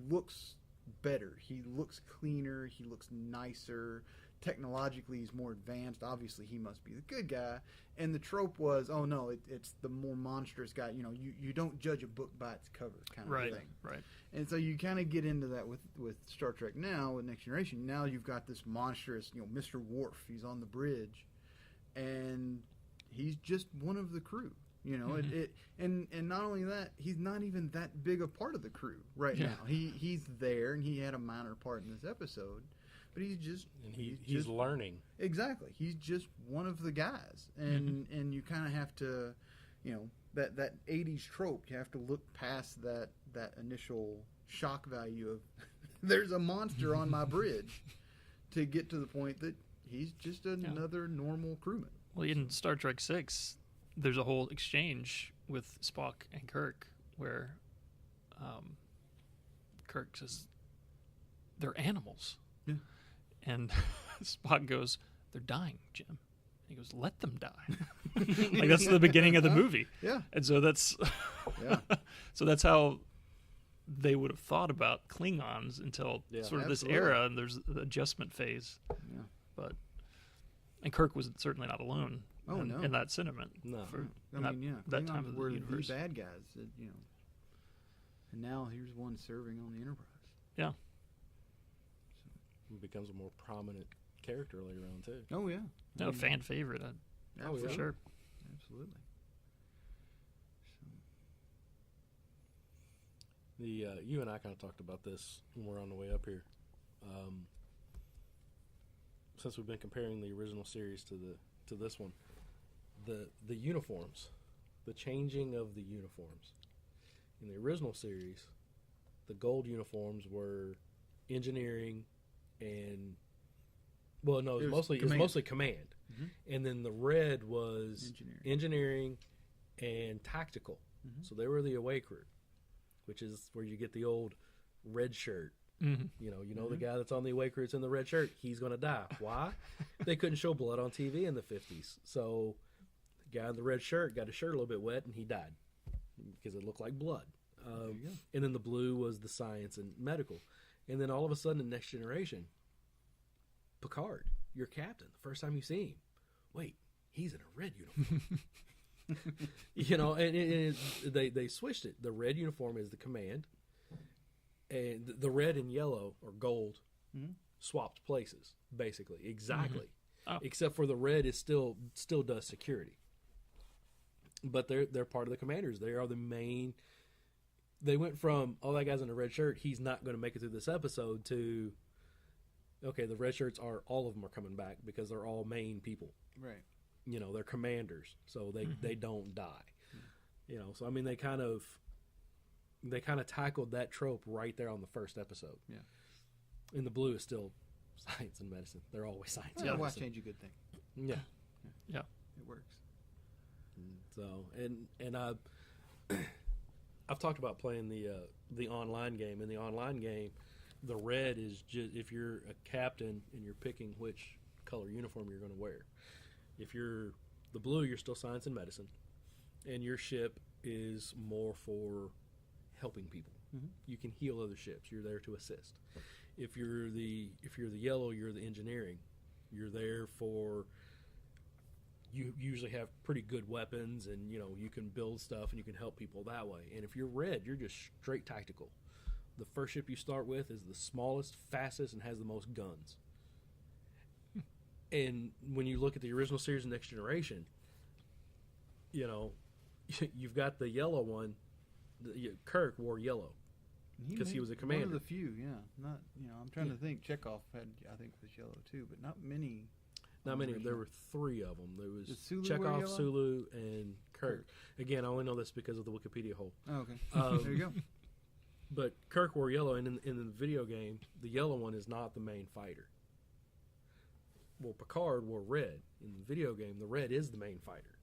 looks better. He looks cleaner. He looks nicer. Technologically, he's more advanced. Obviously, he must be the good guy. And the trope was, oh, no, it's the more monstrous guy. You don't judge a book by its cover kind of thing. Right. And so you kind of get into that with Star Trek now, with Next Generation. Now you've got this monstrous, Mr. Worf. He's on the bridge, and he's just one of the crew. And not only that, he's not even that big a part of the crew now. He's there, and he had a minor part in this episode, but he's just learning. Exactly, he's just one of the guys, and you kind of have to, that 80s trope. You have to look past that initial shock value of there's a monster on my bridge to get to the point that he's just another normal crewman. Well, in Star Trek 6, there's a whole exchange with Spock and Kirk where Kirk says, they're animals. Yeah. And Spock goes, they're dying, Jim. He goes, "Let them die." Like that's the beginning of the movie. Yeah. And so that's Yeah. so that's how they would have thought about Klingons until Yeah. sort of this Absolutely. era, and there's the adjustment phase. Yeah. But and Kirk was certainly not alone Oh, no. in that sentiment. No. I that- mean, yeah. that Klingons time of the were universe. the bad guys, that, you know. And now here's one serving on the Enterprise. He becomes a more prominent character later on too. Oh yeah. I No, mean, fan favorite, absolutely. for sure. Absolutely. The you and I kind of talked about this when we're on the way up here. Since we've been comparing the original series to this one, the uniforms, the changing of the uniforms. In the original series, the gold uniforms were engineering and it was mostly command, Mhm. and then the red was Engineering. engineering and tactical. Mhm. So they were the away crew, which is where you get the old red shirt. Mm-hmm. You know the guy that's on the away crew that's in the red shirt, he's going to die. Why? They couldn't show blood on TV in the 50s. So the guy in the red shirt got his shirt a little bit wet and he died because it looked like blood. There you go. And then the blue was the science and medical. And then all of a sudden in Next Generation, Picard, your captain, the first time you see him, wait, he's in a red uniform. And they switched it. The red uniform is the command, and the red and yellow or gold Mhm. swapped places, basically, exactly. Oh. Except for the red is still does security, but they're part of the commanders. They are the main. They went from that guy's in a red shirt, he's not going to make it through this episode, to okay, the red shirts all of them are coming back because they're all main people. Right. They're commanders, so they don't die. So I mean they kind of tackled that trope right there on the first episode. Yeah. And the blue is still science and medicine. They're always science Yeah, and why medicine. change a good thing? Yeah. It works. So and I've talked about playing the online game. In the online game, the red is just if you're a captain and you're picking which color uniform you're going to wear. If you're the blue, you're still science and medicine, and your ship is more for helping people. Mhm. You can heal other ships. You're there to assist. If you're the yellow, you're the engineering. You're there for. You usually have pretty good weapons, and you can build stuff and you can help people that way. And if you're red, you're just straight tactical. The first ship you start with is the smallest, fastest, and has the most guns. And when you look at the original series of Next Generation, you've got the yellow one. Kirk wore yellow. Because he made was a One commander. of the few, yeah. Not, I'm trying to think. Chekhov had, I think, was yellow too, but not many. Not many. original. There were three of them. There was Did Sulu wear Chekhov, yellow? Sulu, and Kirk. Again, I only know this because of the Wikipedia hole. Oh, okay. Um, There you go. But Kirk wore yellow, and in the video game, the yellow one is not the main fighter. Well, Picard wore red. In the video game, the red is the main fighter.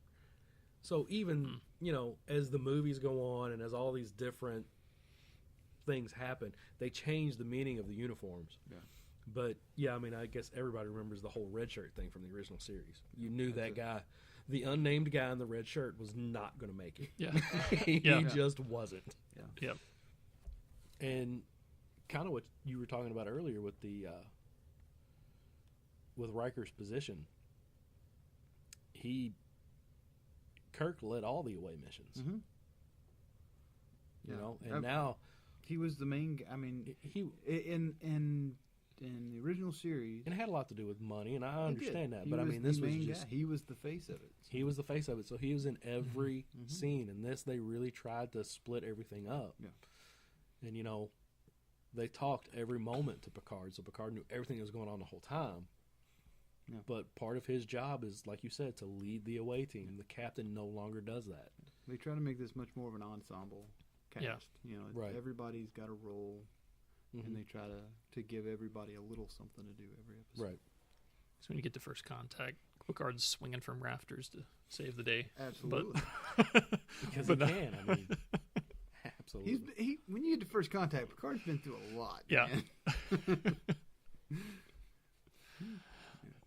So even, as the movies go on and as all these different things happen, they change the meaning of the uniforms. Yeah. But, yeah, I mean, I guess everybody remembers the whole red shirt thing from the original series. You knew that guy, the unnamed guy in the red shirt, was not going to make it. Yeah. He Yeah. just wasn't. Yep. And kind of what you were talking about earlier with the with Riker's position, Kirk led all the away missions. Mhm. You Yeah. know, and now He was the main. I mean, he in the original series, and it had a lot to do with money, and I he did. understand that. He But I was mean, the this was main just guy. He was the face of it. he was the face of it, so he was in every Mhm. scene. And this, they really tried to split everything up. Yeah. And they talked every moment to Picard, so Picard knew everything that was going on the whole time. Yeah. But part of his job is, like you said, to lead the away team. The captain no longer does that. They try to make this much more of an ensemble cast. Yeah. Right. Everybody's got a role, Mhm. and they try to give everybody a little something to do every episode. Right. So when you get to first contact, Picard's swinging from rafters to save the day. Absolutely. Because But he no- can. I mean, absolutely. When you get to first contact, Picard's been through a lot. Yeah. Man.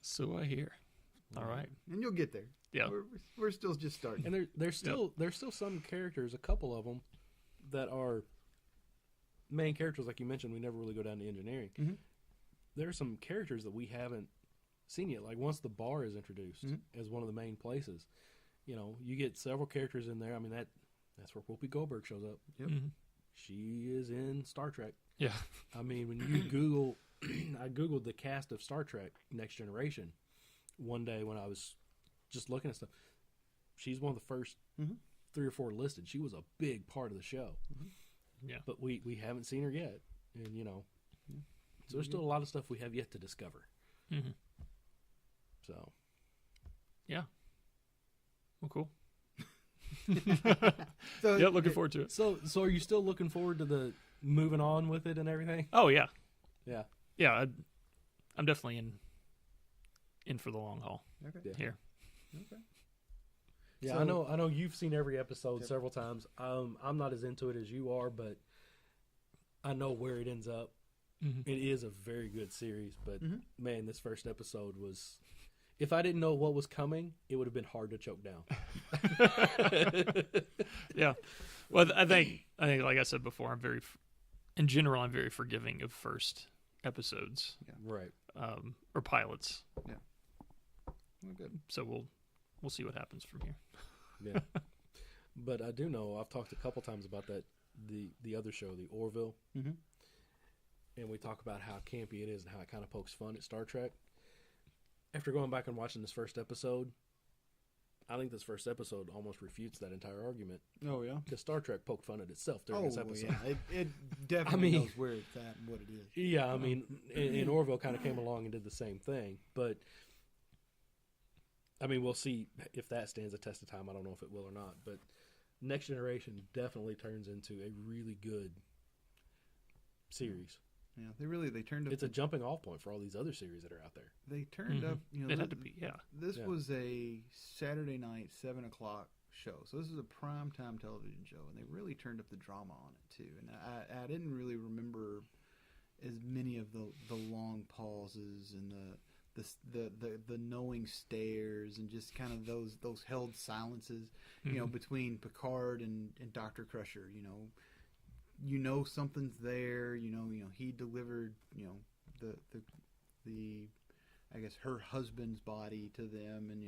So I hear. All right. And you'll get there. Yeah. We're still just starting. And there's still some characters, a couple of them, that are main characters, like you mentioned. We never really go down to engineering. Mm-hmm. There are some characters that we haven't seen yet. Like once the bar is introduced as one of the main places, you get several characters in there. I mean that's where Whoopi Goldberg shows up. Yep. Mm-hmm. She is in Star Trek. Yeah. I mean, when you Google, I Googled the cast of Star Trek Next Generation one day when I was just looking at stuff. She's one of the first 3 or 4 listed. She was a big part of the show. Mm-hmm. Yeah. But we haven't seen her yet. And, so there's still a lot of stuff we have yet to discover. Mm-hmm. So. Yeah. Well, cool. So, Yeah, looking forward to it. So are you still looking forward to the moving on with it and everything? Oh, yeah. Yeah. Yeah, I'm definitely in for the long haul Okay. here. Okay. Yeah, So- I know you've seen every episode several times. I'm not as into it as you are, but I know where it ends up. Mm-hmm. It is a very good series, but Mhm. man, this first episode was. If I didn't know what was coming, it would have been hard to choke down. Yeah. Well, I think like I said before, in general, I'm very forgiving of first episodes, Right. or pilots. Well, good. So we'll see what happens from here. Yeah. But I do know I've talked a couple times about that the other show, the Orville, Mm-hmm. and we talk about how campy it is and how it kind of pokes fun at Star Trek. After going back and watching this first episode, I think this first episode almost refutes that entire argument Oh yeah. because Star Trek poked fun at itself during this episode. yeah. It definitely mean- knows where it's at and what it is. Yeah, I mean, and Orville kind of came along and did the same thing, but I mean, we'll see if that stands the test of time. I don't know if it will or not, but Next Generation definitely turns into a really good series. Yeah, they turned up. It's a jumping off point for all these other series that are out there. They turned up. It had to be, yeah. This Yeah. was a Saturday night 7:00 show, so this is a primetime television show, and they really turned up the drama on it too. And I didn't really remember as many of the long pauses and the knowing stares and just kind of those held silences, between Picard and Dr. Crusher. Something's there. He delivered the I guess her husband's body to them, and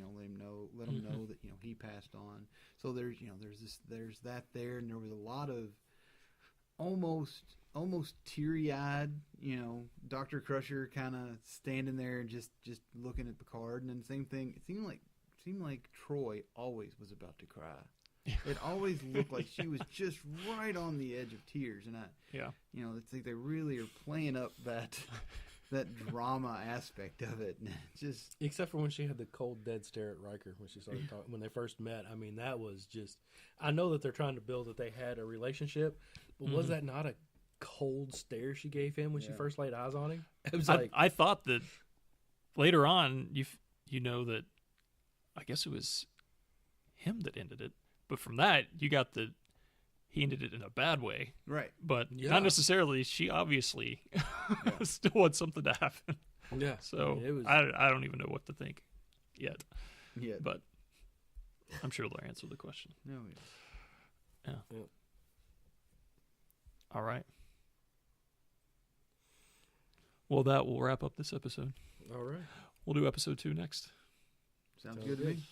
let them know that he passed on. So there's that there, and there was a lot of almost teary-eyed, Dr. Crusher kind of standing there and just looking at Picard, and then the same thing. It seemed like Troy always was about to cry. It always looked like she was just right on the edge of tears, and it's like they really are playing up that drama aspect of it, and just Except for when she had the cold, dead stare at Riker when she started talking, when they first met. I mean, that was just. I know that they're trying to build that they had a relationship, but was that not a cold stare she gave him when she first laid eyes on him? It was I thought that later on, that I guess it was him that ended it. But from that, you got he ended it in a bad way. right. But Yeah. not necessarily. She obviously still wants something to happen. yeah. So It was. I don't even know what to think yet. Yeah, But I'm sure they'll answer the question. no, yeah. Yeah. Yep. All right. Well, that will wrap up this episode. All right. We'll do episode 2 next. Sounds Sounds good to good. me.